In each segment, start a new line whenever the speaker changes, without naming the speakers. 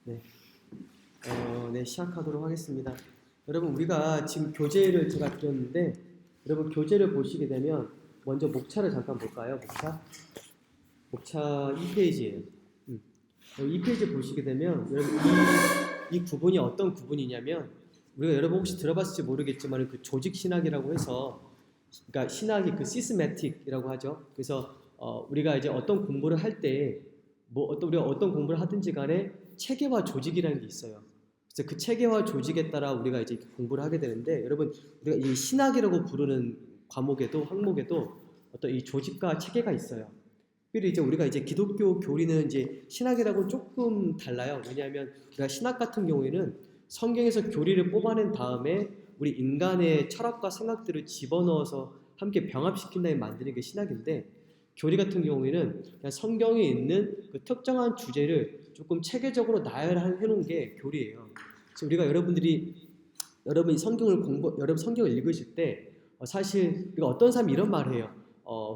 네, 네, 시작하도록 하겠습니다. 여러분, 우리가 지금 교재를 제가 드렸는데, 여러분 교재를 보시게 되면 먼저 목차를 잠깐 볼까요? 목차 2페이지예요. 이 페이지 보시게 되면 여러분 이 구분이 어떤 구분이냐면, 우리가 여러분 혹시 들어봤을지 모르겠지만 그 조직 신학이라고 해서, 그러니까 신학이 그 시스매틱이라고 하죠. 그래서 우리가 이제 어떤 공부를 할 때 우리가 어떤 공부를 하든지 간에 체계와 조직이라는 게 있어요. 그래서 그 체계와 조직에 따라 우리가 이제 공부를 하게 되는데, 여러분 우리가 이 신학이라고 부르는 과목에도 항목에도 어떤 이 조직과 체계가 있어요. 특별히 이제 우리가 이제 기독교 교리는 이제 신학이라고 조금 달라요. 왜냐하면 우리가 신학 같은 경우에는 성경에서 교리를 뽑아낸 다음에 우리 인간의 철학과 생각들을 집어넣어서 함께 병합시킨 다음에 만드는 게 신학인데, 교리 같은 경우에는 그냥 성경에 있는 그 특정한 주제를 조금 체계적으로 나열해 놓은 게 교리예요. 그래서 우리가 여러분이 여러분 성경을 읽으실 때 사실 우리가 어떤 사람이 이런 말을 해요.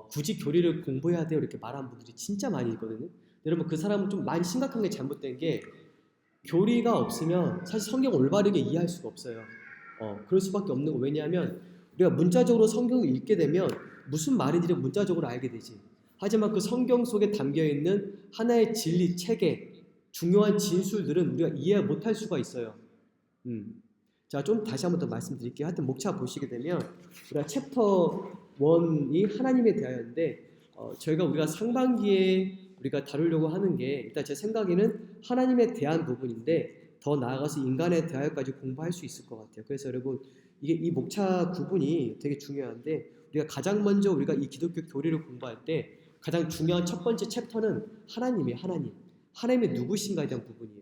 굳이 교리를 공부해야 돼요, 이렇게 말하는 분들이 진짜 많이 있거든요. 여러분, 그 사람은 좀 많이 심각한 게 잘못된 게, 교리가 없으면 사실 성경을 올바르게 이해할 수가 없어요. 그럴 수밖에 없는 거. 왜냐하면 우리가 문자적으로 성경을 읽게 되면 무슨 말인지를 문자적으로 알게 되지. 하지만 그 성경 속에 담겨 있는 하나의 진리, 체계, 중요한 진술들은 우리가 이해 못할 수가 있어요. 자, 좀 다시 한번 더 말씀드릴게요. 하여튼 목차 보시게 되면 우리가 챕터 1이 하나님에 대하여인데, 우리가 상반기에 우리가 다루려고 하는 게, 일단 제 생각에는 하나님에 대한 부분인데 더 나아가서 인간에 대하여까지 공부할 수 있을 것 같아요. 그래서 여러분, 이 목차 구분이 되게 중요한데, 우리가 가장 먼저 우리가 이 기독교 교리를 공부할 때 가장 중요한 첫 번째 챕터는 하나님이에요. 하나님의 누구신가에 대한 부분이에요.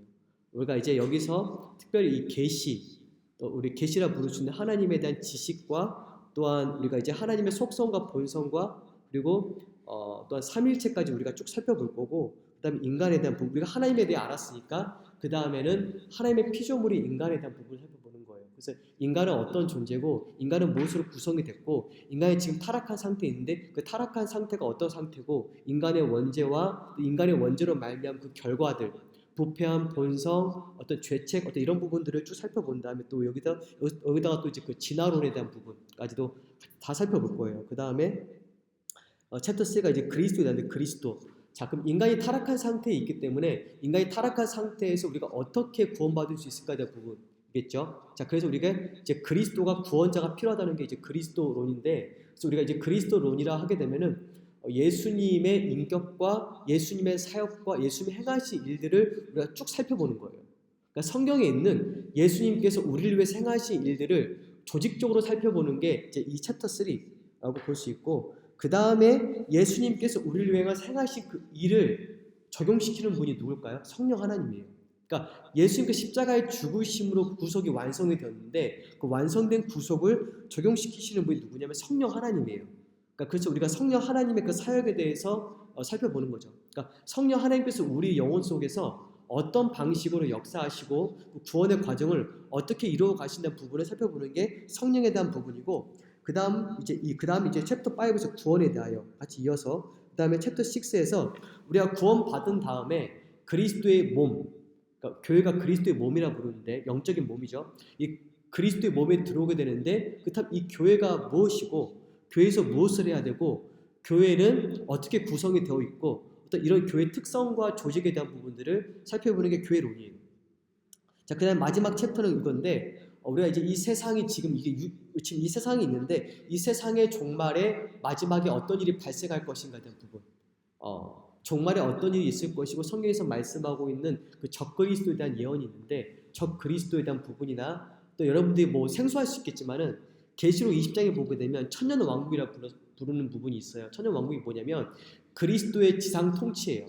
우리가 이제 여기서 특별히 이 계시, 또 우리 계시라 부를 수 있는 하나님에 대한 지식과, 또한 우리가 이제 하나님의 속성과 본성과, 그리고 또한 삼일체까지 우리가 쭉 살펴볼 거고, 그 다음에 인간에 대한 부분, 우리가 하나님에 대해 알았으니까 그 다음에는 하나님의 피조물이 인간에 대한 부분을 살펴보는 거예요. 그래서 인간은 어떤 존재고, 인간은 무엇으로 구성이 됐고, 인간이 지금 타락한 상태에 있는데 그 타락한 상태가 어떤 상태고, 인간의 원죄와 인간의 원죄로 말미암은 그 결과들, 부패한 본성, 어떤 죄책, 어떤 이런 부분들을 쭉 살펴본 다음에, 또 여기다가 또 이제 그 진화론에 대한 부분까지도 다 살펴볼 거예요. 그 다음에 챕터 3가 이제 그리스도에 대한데, 그리스도. 자, 그럼 인간이 타락한 상태에 있기 때문에 인간이 타락한 상태에서 우리가 어떻게 구원받을 수 있을까에 대한 부분이겠죠. 자, 그래서 우리가 이제 그리스도가 구원자가 필요하다는 게 이제 그리스도론인데, 그래서 우리가 이제 그리스도론이라 하게 되면은 예수님의 인격과 예수님의 사역과 예수님이 행하신 일들을 우리가 쭉 살펴보는 거예요. 그러니까 성경에 있는 예수님께서 우리를 위해 행하신 일들을 조직적으로 살펴보는 게 이제 이 챕터 3라고 볼 수 있고, 그 다음에 예수님께서 우리를 위해 행하신 그 일을 적용시키는 분이 누굴까요? 성령 하나님이에요. 그러니까 예수님께 십자가의 죽으심으로 구속이 완성이 되었는데, 그 완성된 구속을 적용시키시는 분이 누구냐면 성령 하나님이에요. 그러니까 그래서 우리가 성령 하나님의 그 사역에 대해서 살펴보는 거죠. 그러니까 성령 하나님께서 우리 영혼 속에서 어떤 방식으로 역사하시고 구원의 과정을 어떻게 이루어 가신다는 부분을 살펴보는 게 성령에 대한 부분이고, 그 다음 이제 챕터 5에서 구원에 대하여 같이 이어서, 그 다음에 챕터 6에서 우리가 구원 받은 다음에 그리스도의 몸, 그러니까 교회가 그리스도의 몸이라 부르는데 영적인 몸이죠. 이 그리스도의 몸에 들어오게 되는데, 그렇다면 이 교회가 무엇이고, 교회에서 무엇을 해야 되고, 교회는 어떻게 구성이 되어 있고, 어떤 이런 교회 특성과 조직에 대한 부분들을 살펴보는 게 교회론이에요. 자, 그 다음 마지막 챕터는 이건데, 우리가 이제 이 세상이 지금 이 세상이 있는데, 이 세상의 종말에 마지막에 어떤 일이 발생할 것인가에 대한 부분, 종말에 어떤 일이 있을 것이고, 성경에서 말씀하고 있는 그 적그리스도에 대한 예언이 있는데, 적그리스도에 대한 부분이나, 또 여러분들이 뭐 생소할 수 있겠지만은 계시록 20장에 보게 되면 천년 왕국이라 부르는 부분이 있어요. 천년 왕국이 뭐냐면 그리스도의 지상 통치예요.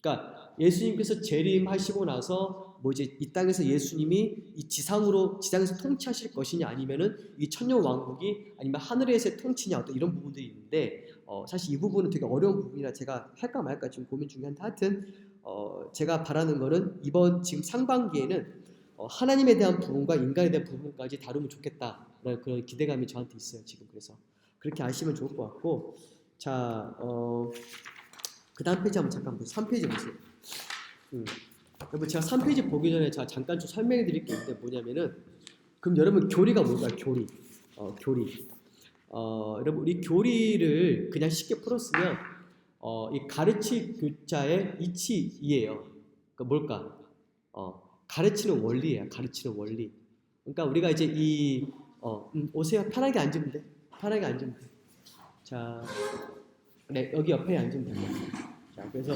그러니까 예수님께서 재림하시고 나서 이제 이 땅에서 예수님이 이 지상에서 통치하실 것이냐, 아니면은 이 천년 왕국이 아니면 하늘에서의 통치냐, 어떤 이런 부분들이 있는데, 사실 이 부분은 되게 어려운 부분이라 제가 할까 말까 지금 고민 중에 한데, 하여튼 제가 바라는 거는 이번 지금 상반기에는 하나님에 대한 부분과 인간에 대한 부분까지 다루면 좋겠다라는 그런 기대감이 저한테 있어요, 지금. 그래서 그렇게 아시면 좋을 것 같고, 자, 그 다음 페이지 한번 잠깐 보세요. 3페이지 보세요. 여러분 제가 3페이지 보기 전에 제가 잠깐 좀 설명해 드릴 게 있는데 뭐냐면은 그럼 여러분 교리가 뭘까요? 교리. 교리. 여러분 우리 교리를 그냥 쉽게 풀었으면 이 가르칠 교자의 이치이예요. 그러니까 뭘까? 가르치는 원리예요. 가르치는 원리. 그러니까 우리가 이제 오세요. 편하게 앉으면 돼. 편하게 앉으면 돼. 자, 네, 여기 옆에 앉으면 돼요. 자, 그래서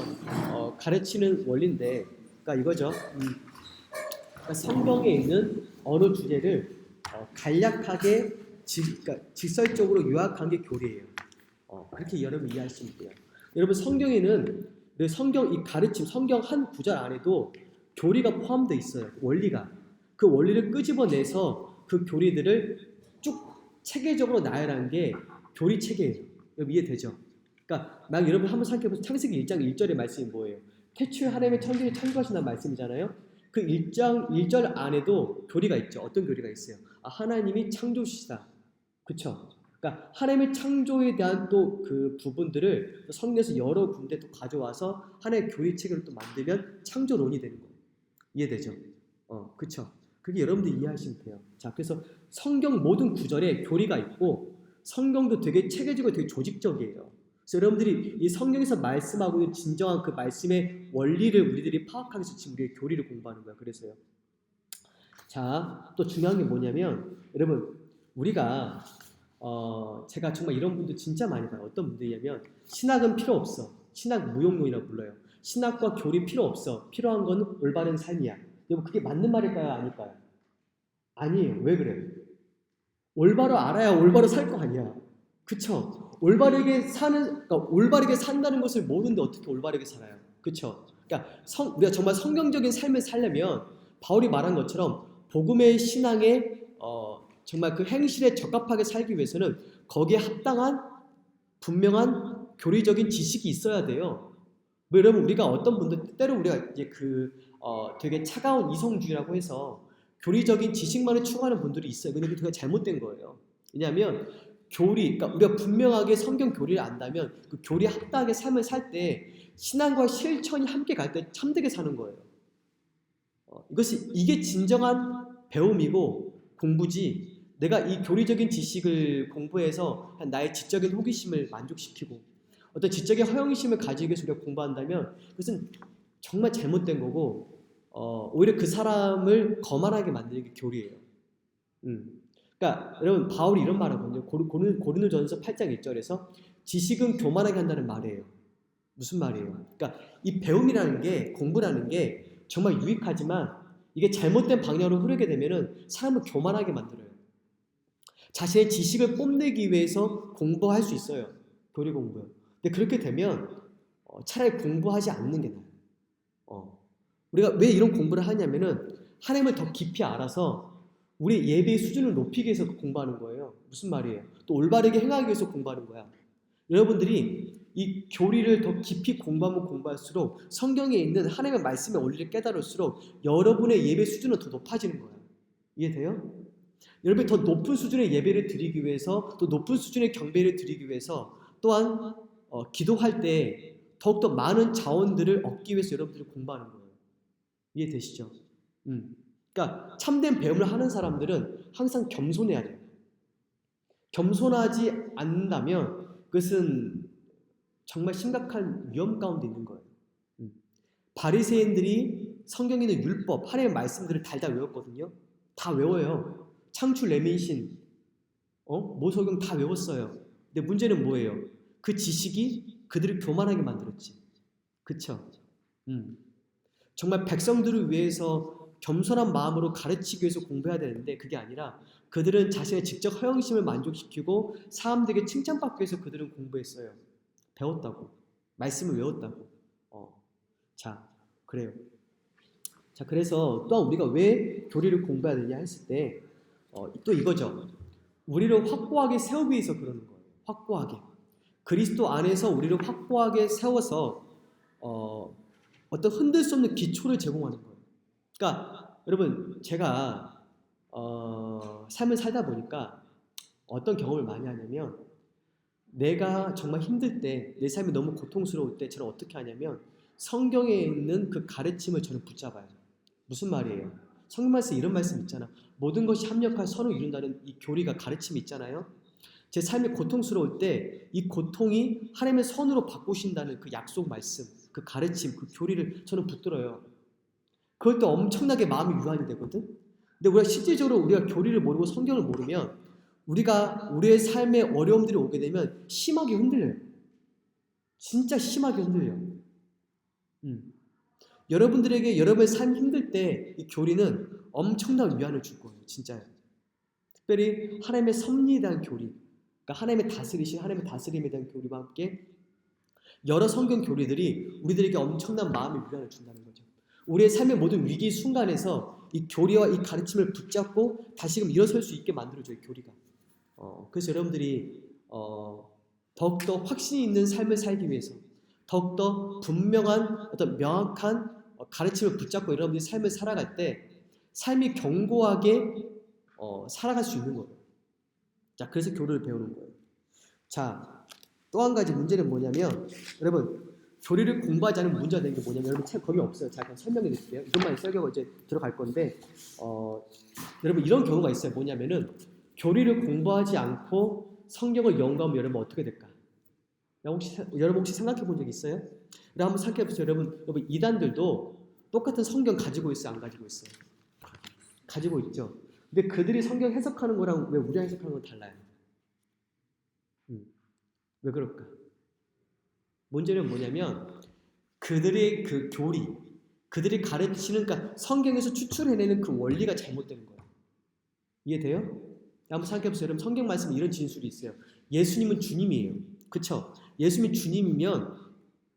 가르치는 원리인데, 그러니까 이거죠. 그러니까 성경에 있는 어느 주제를 간략하게 그러니까 직설적으로 요약한 게 교리예요. 그렇게 여러분 이해하시면 돼요. 여러분 성경에는 성경 이 가르침, 성경 한 구절 안에도 교리가 포함되어 있어요. 원리가. 그 원리를 끄집어내서 그 교리들을 쭉 체계적으로 나열한 게 교리 체계예요. 여러분 이해되죠? 그러니까 막 여러분 한번 생각해보세요. 창세기 1장 1절의 말씀이 뭐예요? 태초에 하나님의 천지를 창조하신다는 말씀이잖아요. 그 1장 1절 안에도 교리가 있죠. 어떤 교리가 있어요? 하나님이 창조시다. 그쵸? 그러니까 하나님의 창조에 대한 또 그 부분들을 성경에서 여러 군데 또 가져와서 하나의 교리 체계를 또 만들면 창조론이 되는 거예요. 이해되죠? 그쵸? 그게 여러분들 이해하시면 돼요. 자, 그래서 성경 모든 구절에 교리가 있고 성경도 되게 체계적이고 되게 조직적이에요. 그래서 여러분들이 이 성경에서 말씀하고 있는 진정한 그 말씀의 원리를 우리들이 파악하기 위해서 지금 우리의 교리를 공부하는 거야. 그래서요. 자, 또 중요한 게 뭐냐면 여러분 우리가 제가 정말 이런 분들 진짜 많이 봐요. 어떤 분들이냐면 신학은 필요 없어. 신학 무용론이라고 불러요. 신학과 교리 필요 없어. 필요한 건 올바른 삶이야. 여러분 그게 맞는 말일까요? 아닐까요? 아니에요. 왜 그래? 올바로 알아야 올바로 살 거 아니야. 그쵸? 그러니까 올바르게 산다는 것을 모르는데 어떻게 올바르게 살아요? 그쵸? 그러니까 우리가 정말 성경적인 삶을 살려면 바울이 말한 것처럼 복음의 신앙에 정말 그 행실에 적합하게 살기 위해서는 거기에 합당한 분명한 교리적인 지식이 있어야 돼요. 뭐 여러분 우리가 어떤 분들 때로 우리가 이제 되게 차가운 이성주의라고 해서 교리적인 지식만을 추구하는 분들이 있어요. 근데 그게 되게 잘못된 거예요. 왜냐하면 그러니까 우리가 분명하게 성경 교리를 안다면 그 교리에 합당하게 삶을 살 때 신앙과 실천이 함께 갈 때 참되게 사는 거예요. 이게 진정한 배움이고 공부지. 내가 이 교리적인 지식을 공부해서 나의 지적인 호기심을 만족시키고 어떤 지적인 허영심을 가지기 위해서 우리가 공부한다면 그것은 정말 잘못된 거고 오히려 그 사람을 거만하게 만드는 게 교리예요. 그러니까 여러분 바울이 이런 말을 하거든요. 고린도전서 8장 1절에서 지식은 교만하게 한다는 말이에요. 무슨 말이에요? 그러니까 이 배움이라는 게 공부라는 게 정말 유익하지만 이게 잘못된 방향으로 흐르게 되면은 사람을 교만하게 만들어요. 자신의 지식을 뽐내기 위해서 공부할 수 있어요. 교리 공부요. 근데 그렇게 되면 차라리 공부하지 않는 게 나아요. 우리가 왜 이런 공부를 하냐면은 하나님을 더 깊이 알아서 우리 예배의 수준을 높이기 위해서 공부하는 거예요. 무슨 말이에요? 또 올바르게 행하기 위해서 공부하는 거야. 여러분들이 이 교리를 더 깊이 공부하면 공부할수록 성경에 있는 하나님의 말씀의 원리를 깨달을수록 여러분의 예배 수준은 더 높아지는 거예요. 이해돼요? 여러분이 더 높은 수준의 예배를 드리기 위해서 또 높은 수준의 경배를 드리기 위해서 또한 기도할 때 더욱더 많은 자원들을 얻기 위해서 여러분들이 공부하는 거예요. 이해되시죠? 그러니까 참된 배움을 하는 사람들은 항상 겸손해야 돼요. 겸손하지 않는다면 그것은 정말 심각한 위험 가운데 있는 거예요. 바리새인들이 성경에 있는 율법, 하나님의 말씀들을 달달 외웠거든요. 다 외워요. 창출, 레민신, 모설경 다 외웠어요. 근데 문제는 뭐예요? 그 지식이 그들을 교만하게 만들었지. 그쵸? 정말 백성들을 위해서 겸손한 마음으로 가르치기 위해서 공부해야 되는데 그게 아니라 그들은 자신의 직접 허영심을 만족시키고 사람들에게 칭찬받기 위해서 그들은 공부했어요. 배웠다고. 말씀을 외웠다고. 자, 그래요. 자, 그래서 또한 우리가 왜 교리를 공부해야 되냐 했을 때 또 이거죠. 우리를 확고하게 세우기 위해서 그러는 거예요. 확고하게. 그리스도 안에서 우리를 확고하게 세워서 어떤 흔들 수 없는 기초를 제공하는 거예요. 그러니까 여러분 제가 삶을 살다 보니까 어떤 경험을 많이 하냐면 내가 정말 힘들 때 내 삶이 너무 고통스러울 때 저는 어떻게 하냐면 성경에 있는 그 가르침을 저는 붙잡아요. 무슨 말이에요? 성경 말씀 이런 말씀 있잖아. 모든 것이 합력하여 선을 이룬다는 이 교리가 가르침이 있잖아요. 제 삶이 고통스러울 때 이 고통이 하나님의 선으로 바꾸신다는 그 약속 말씀, 그 가르침, 그 교리를 저는 붙들어요. 그럴 때 엄청나게 마음이 유한이 되거든. 근데 우리가 실질적으로 우리가 교리를 모르고 성경을 모르면 우리가 우리의 삶에 어려움들이 오게 되면 심하게 흔들려요. 진짜 심하게 흔들려요. 여러분들에게 여러분의 삶이 힘들 때 이 교리는 엄청난 위안을 줄 거예요. 진짜요. 특별히 하나님의 섭리에 대한 교리, 그러니까 하나님의 다스리신 하나님의 다스림에 대한 교리와 함께 여러 성경 교리들이 우리들에게 엄청난 마음의 위안을 준다는 거죠. 우리의 삶의 모든 위기 순간에서 이 교리와 이 가르침을 붙잡고 다시금 일어설 수 있게 만들어줘요. 교리가. 그래서 여러분들이 더욱더 확신이 있는 삶을 살기 위해서 더욱더 분명한 어떤 명확한 가르침을 붙잡고 여러분들이 삶을 살아갈 때 삶이 견고하게 살아갈 수 있는 거예요. 자, 그래서 교리를 배우는 거예요. 자, 또 한 가지 문제는 뭐냐면 여러분 교리를 공부하지 않으면 문제가 되는 게 뭐냐면 여러분 책 거기 없어요. 제가 설명해 드릴게요. 이것만 설교가 이제 들어갈 건데 여러분 이런 경우가 있어요. 뭐냐면은 교리를 공부하지 않고 성경을 연구하면 여러분 어떻게 될까? 여러분 혹시 생각해 본 적 있어요? 한번 생각해 보세요. 여러분 이단들도 똑같은 성경 가지고 있어요? 안 가지고 있어요? 가지고 있죠. 근데 그들이 성경 해석하는 거랑 왜 우리가 해석하는 건 달라요? 왜 그럴까? 문제는 뭐냐면 그들의 그 교리, 그들이 가르치는 그러니까 성경에서 추출해내는 그 원리가 잘못된 거예요. 이해돼요? 한번 생각해 보세요. 여러분 성경 말씀에 이런 진술이 있어요. 예수님은 주님이에요. 그쵸? 예수님이 주님이면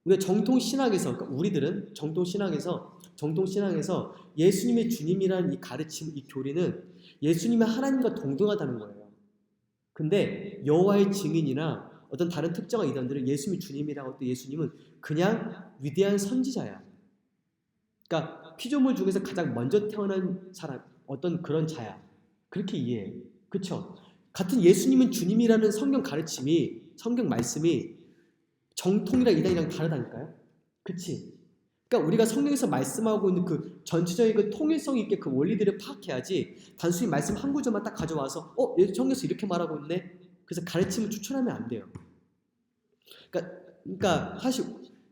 우리가 정통 신학에서 그러니까 우리들은 정통 신학에서 예수님의 주님이라는 이 가르침, 이 교리는 예수님의 하나님과 동등하다는 거예요. 근데 여호와의 증인이나 어떤 다른 특정한 이단들은 예수님이 주님이라고 할 때 예수님은 그냥 위대한 선지자야. 그러니까 피조물 중에서 가장 먼저 태어난 사람, 어떤 그런 자야. 그렇게 이해해. 그쵸? 같은 예수님은 주님이라는 성경 가르침이, 성경 말씀이 정통이랑 이단이랑 다르다니까요? 그치? 그러니까 우리가 성경에서 말씀하고 있는 그 전체적인 그 통일성 있게 그 원리들을 파악해야지 단순히 말씀 한 구절만 딱 가져와서 성경에서 이렇게 말하고 있네? 그래서 가르침을 추천하면 안 돼요. 그러니까 사실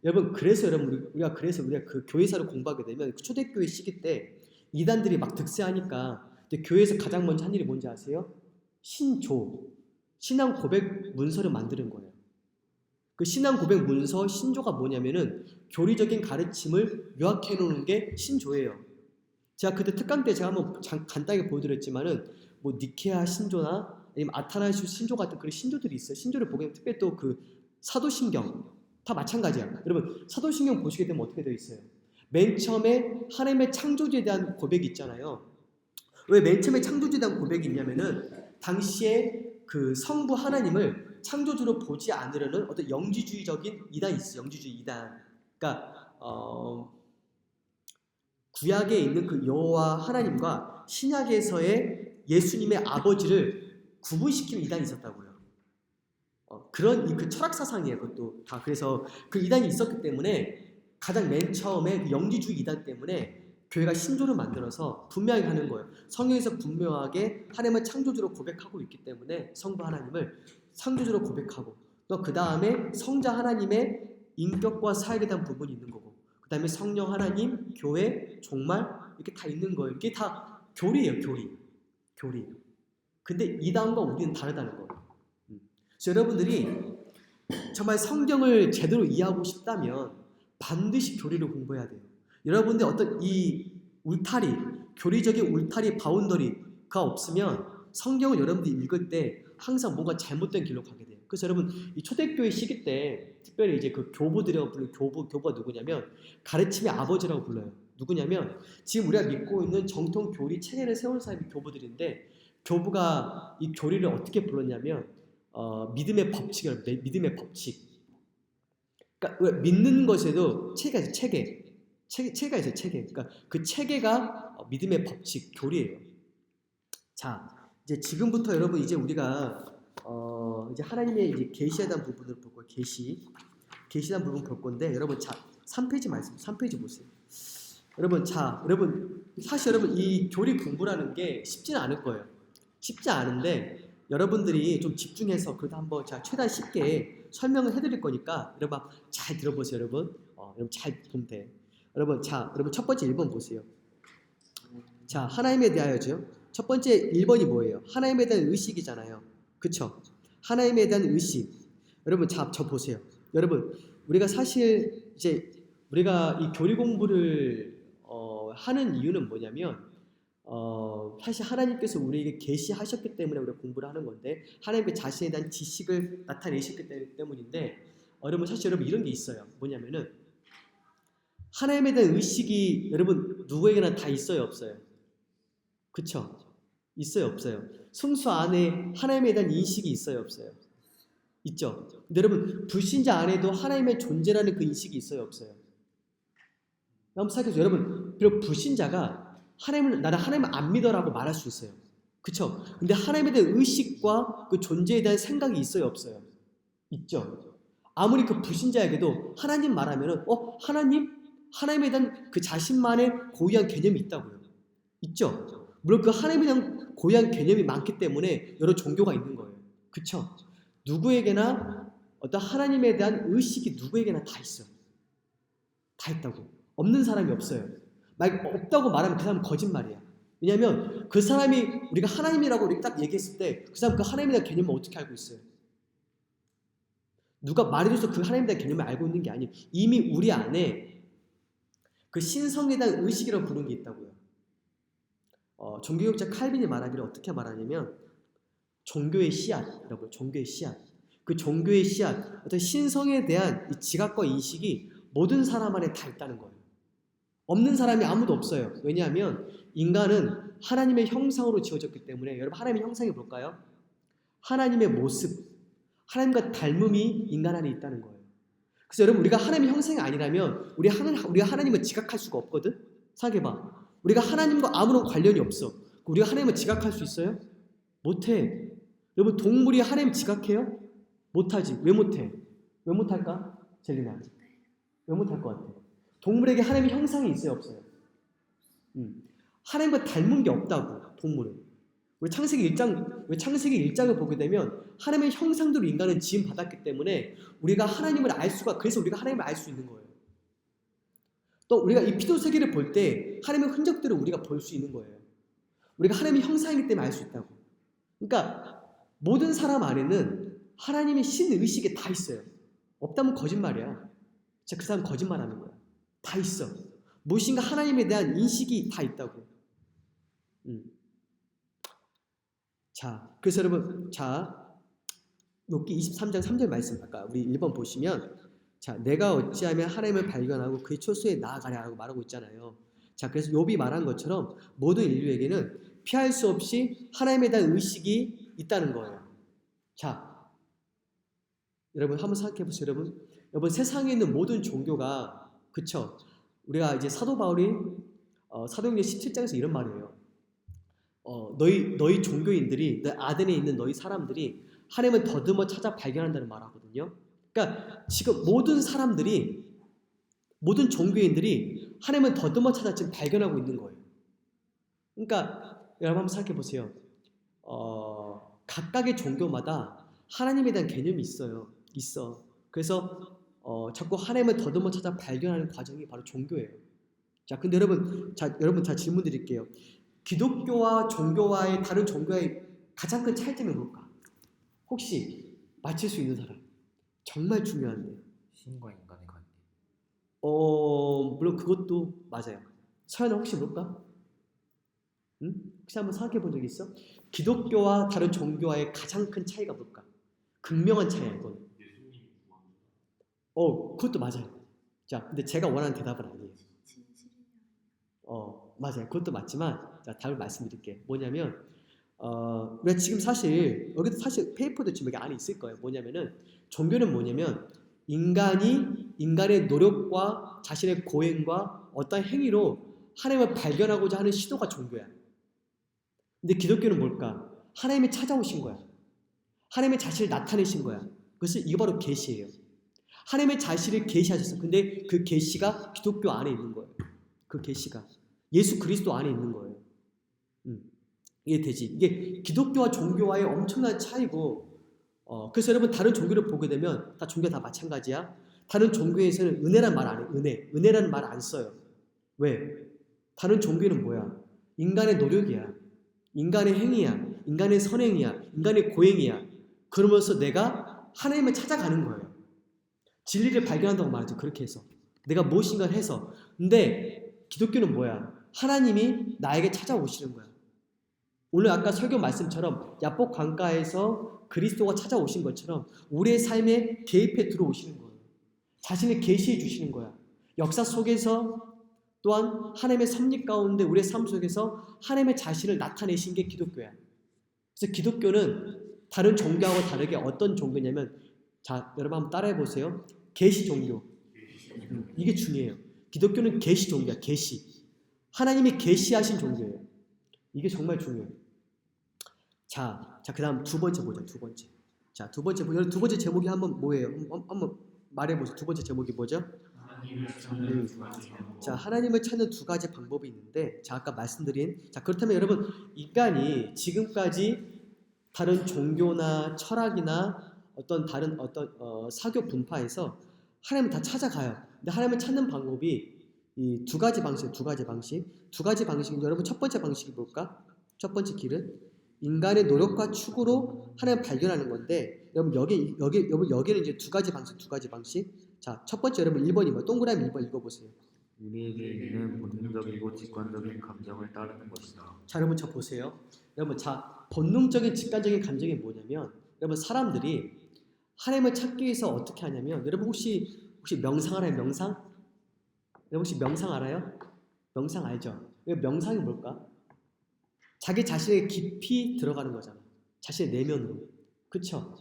여러분 우리가 그 교회사를 공부하게 되면 그 초대교회 시기 때 이단들이 막 득세하니까 교회에서 가장 먼저 한 일이 뭔지 아세요? 신앙 고백 문서를 만드는 거예요. 그 신앙 고백 문서 신조가 뭐냐면은 교리적인 가르침을 요약해 놓는 게 신조예요. 제가 그때 특강 때 제가 한번 간단하게 보여드렸지만은 뭐 니케아 신조나 아니면 아타나시우스 신조 같은 그런 신조들이 있어요. 신조를 보게 되면 특별히 또 그 사도신경 다 마찬가지야. 여러분 사도신경 보시게 되면 어떻게 되어 있어요? 맨 처음에 하나님의 창조주에 대한 고백이 있잖아요. 왜 맨 처음에 창조주에 대한 고백이 있냐면은 당시에 그 성부 하나님을 창조주로 보지 않으려는 어떤 영지주의적인 이단이 있어요. 영지주의 이단. 그러니까 구약에 있는 그 여호와 하나님과 신약에서의 예수님의 아버지를 구분시키는 이단이 있었다고요. 그런 그 철학 사상이에요. 그것도 다. 그래서 그 이단이 있었기 때문에 가장 맨 처음에 그 영지주의 이단 때문에 교회가 신조를 만들어서 분명하게 하는 거예요. 성경에서 분명하게 하나님을 창조주로 고백하고 있기 때문에 성부 하나님을 창조주로 고백하고 또 그 다음에 성자 하나님의 인격과 사역에 대한 부분이 있는 거고 그 다음에 성령 하나님, 교회, 종말 이렇게 다 있는 거예요. 이게 다 교리예요. 교리. 근데 이단과 우리는 다르다는 거예요. 그래서 여러분들이 정말 성경을 제대로 이해하고 싶다면 반드시 교리를 공부해야 돼요. 여러분들 어떤 이 울타리, 교리적인 울타리, 바운더리가 없으면 성경을 여러분들이 읽을 때 항상 뭔가 잘못된 길로 가게 돼요. 그래서 여러분 이 초대교회 시기 때 특별히 이제 그 교부들이라고 부르는 교부가 누구냐면 가르침의 아버지라고 불러요. 누구냐면 지금 우리가 믿고 있는 정통 교리 체계를 세운 사람이 교부들인데 교부가 이 교리를 어떻게 불렀냐면 믿음의 법칙이라고 믿음의 법칙. 그러니까 믿는 것에도 체계가 있어요. 체계가 있어요. 체계. 그러니까 그 체계가 믿음의 법칙, 교리예요. 자, 이제 지금부터 여러분 이제 우리가 이제 하나님의 이제 계시에 대한 부분을 볼 거예요. 계시에 대한 부분 볼 건데 여러분 자 3페이지 말씀, 3페이지 보세요. 여러분, 자, 여러분, 사실 여러분 이 교리 공부라는 게 쉽지는 않을 거예요. 쉽지 않은데 여러분들이 좀 집중해서 그래도 한번 제가 최대한 쉽게 설명을 해드릴 거니까 여러분 잘 들어보세요, 여러분. 여러분 잘 보면 돼. 여러분, 자, 여러분 첫 번째 1번 보세요. 자, 하나님에 대하여죠. 첫 번째 1번이 뭐예요? 하나님에 대한 의식이잖아요. 그쵸? 하나님에 대한 의식. 여러분, 자, 저 보세요. 여러분, 우리가 사실 이제 우리가 이 교리 공부를 하는 이유는 뭐냐면 사실 하나님께서 우리에게 계시하셨기 때문에 우리가 공부를 하는 건데 하나님의 자신에 대한 지식을 나타내셨기 때문인데 여러분 사실 여러분 이런 게 있어요. 뭐냐면은 하나님에 대한 의식이 여러분 누구에게나 다 있어요, 없어요? 그쵸? 있어요, 없어요? 성수 안에 하나님에 대한 인식이 있어요, 없어요? 있죠? 근데 여러분 불신자 안에도 하나님의 존재라는 그 인식이 있어요, 없어요? 한번 생각해서 여러분 비록 불신자가 나는 하나님을 안 믿어라고 말할 수 있어요. 그쵸? 근데 하나님에 대한 의식과 그 존재에 대한 생각이 있어요, 없어요? 있죠? 아무리 그 불신자에게도 하나님 말하면은 하나님에 대한 그 자신만의 고유한 개념이 있다고요. 있죠? 물론 그 하나님에 대한 고유한 개념이 많기 때문에 여러 종교가 있는 거예요. 그쵸? 누구에게나 어떤 하나님에 대한 의식이 누구에게나 다 있어. 다 있다고. 없는 사람이 없어요. 만약 없다고 말하면 그 사람은 거짓말이야. 왜냐하면 그 사람이 우리가 하나님이라고 우리 딱 얘기했을 때 그 사람 그 하나님에 대한 개념을 어떻게 알고 있어요? 누가 말해줘서 그 하나님에 대한 개념을 알고 있는 게 아니에요. 이미 우리 안에 그 신성에 대한 의식이라고 부르는 게 있다고요. 종교学자 칼빈이 말하기를 어떻게 말하냐면 종교의 씨앗이라고요. 종교의 씨앗. 그 종교의 씨앗, 어떤 신성에 대한 이 지각과 인식이 모든 사람 안에 다 있다는 거예요. 없는 사람이 아무도 없어요. 왜냐하면 인간은 하나님의 형상으로 지어졌기 때문에 여러분 하나님의 형상이 뭘까요? 하나님의 모습, 하나님과 닮음이 인간 안에 있다는 거예요. 그래서 여러분 우리가 하나님의 형상이 아니라면 우리가 하나님을 지각할 수가 없거든? 생각해봐. 우리가 하나님과 아무런 관련이 없어. 우리가 하나님을 지각할 수 있어요? 못해. 여러분 동물이 하나님 지각해요? 못하지. 왜 못해? 왜 못할까? 젤리나. 왜 못할 것 같아? 동물에게 하나님의 형상이 있어요, 없어요? 하나님과 닮은 게 없다고, 동물은. 우리 창세기 1장을 보게 되면 하나님의 형상대로 인간은 지음 받았기 때문에 우리가 하나님을 그래서 우리가 하나님을 알 수 있는 거예요. 또 우리가 이 피도 세계를 볼 때 하나님의 흔적들을 우리가 볼 수 있는 거예요. 우리가 하나님의 형상이기 때문에 알 수 있다고. 그러니까 모든 사람 안에는 하나님의 신의식이 다 있어요. 없다면 거짓말이야. 진짜 그 사람 거짓말하는 거야. 다 있어. 무엇인가 하나님에 대한 인식이 다 있다고. 자, 그래서 여러분, 자, 욥기 23장 3절 말씀 아까 우리 1번 보시면 자, 내가 어찌하면 하나님을 발견하고 그의 초소에 나아가랴라고 말하고 있잖아요. 자, 그래서 욥이 말한 것처럼 모든 인류에게는 피할 수 없이 하나님에 대한 의식이 있다는 거예요. 자, 여러분 한번 생각해 보세요. 여러분 세상에 있는 모든 종교가 그쵸? 우리가 이제 사도 바울이 사도행전 17장에서 이런 말이에요. 너희 종교인들이 아덴에 있는 너희 사람들이 하나님을 더듬어 찾아 발견한다는 말하거든요. 그러니까 지금 모든 종교인들이 하나님을 더듬어 찾아 지금 발견하고 있는 거예요. 그러니까 여러분 한번 생각해 보세요. 각각의 종교마다 하나님에 대한 개념이 있어. 그래서 자꾸 하나님을 더듬어 찾아 발견하는 과정이 바로 종교예요. 자, 근데 여러분 자 질문 드릴게요. 기독교와 종교와의 다른 종교와의 가장 큰 차이점이 뭘까? 혹시 맞힐 수 있는 사람? 정말 중요한데.
신과 인간의 관계.
물론 그것도 맞아요. 서연아 혹시 뭘까? 응? 혹시 한번 생각해 본 적 있어? 기독교와 다른 종교와의 가장 큰 차이가 뭘까? 극명한 차이야 이건. 그것도 맞아요. 자, 근데 제가 원하는 대답은 아니에요. 맞아요. 그것도 맞지만, 자, 답을 말씀드릴게요. 뭐냐면, 우리가 지금 사실, 여기도 사실 페이퍼도 지금 여기 안에 있을 거예요. 뭐냐면은, 종교는 뭐냐면, 인간의 노력과 자신의 고행과 어떤 행위로 하나님을 발견하고자 하는 시도가 종교야. 근데 기독교는 뭘까? 하나님이 찾아오신 거야. 하나님의 자신을 나타내신 거야. 이게 바로 계시예요. 하나님의 자신을 계시하셨어. 근데 그 계시가 기독교 안에 있는 거예요. 그 계시가 예수 그리스도 안에 있는 거예요. 이게 되지. 이게 기독교와 종교와의 엄청난 차이고, 그래서 여러분 다른 종교를 보게 되면 다 종교 다 마찬가지야. 다른 종교에서는 은혜란 말 안 해. 은혜라는 말 안 써요. 왜? 다른 종교는 뭐야? 인간의 노력이야. 인간의 행위야. 인간의 선행이야. 인간의 고행이야. 그러면서 내가 하나님을 찾아가는 거예요. 진리를 발견한다고 말하죠. 그렇게 해서. 내가 무엇인가 해서. 근데 기독교는 뭐야? 하나님이 나에게 찾아오시는 거야. 오늘 아까 설교 말씀처럼 야복 강가에서 그리스도가 찾아오신 것처럼 우리의 삶에 개입해 들어오시는 거예요. 자신을 계시해 주시는 거야. 역사 속에서 또한 하나님의 섭리 가운데 우리의 삶 속에서 하나님의 자신을 나타내신 게 기독교야. 그래서 기독교는 다른 종교하고 다르게 어떤 종교냐면, 자, 여러분 한번 따라해 보세요. 계시 종교. 이게 중요해요. 기독교는 계시 종교야. 계시. 하나님이 계시하신 종교예요. 이게 정말 중요해요. 자, 그다음 두 번째 보자. 두 번째. 자, 두 번째 제목이 한번 뭐예요? 한번 말해 보세요. 두 번째 제목이 뭐죠? 자, 하나님을 찾는 두 가지 방법이 있는데, 자, 아까 말씀드린, 자, 그렇다면 여러분, 인간이 지금까지 다른 종교나 철학이나 다른 사교 분파에서 하나님을 다 찾아가요. 근데 하나님을 찾는 방법이 이 두 가지 방식인데, 여러분 첫 번째 방식이 뭘까? 첫 번째 길은 인간의 노력과 추구로 하나님을 발견하는 건데, 여러분 여기는 이제 두 가지 방식. 자, 첫 번째 여러분 1번이 뭐 동그라미 1번 읽어보세요.
우리에게 있는 본능적이고 직관적인 감정을 따르는 것이다.
자, 여러분 저 보세요. 여러분, 자, 본능적인 직관적인 감정이 뭐냐면, 여러분 사람들이 하나님을 찾기 위해서 어떻게 하냐면, 여러분 혹시 명상 알아요? 명상? 여러분 혹시 명상 알아요? 명상 알죠? 명상이 뭘까? 자기 자신에 깊이 들어가는 거잖아. 자신의 내면으로. 그쵸?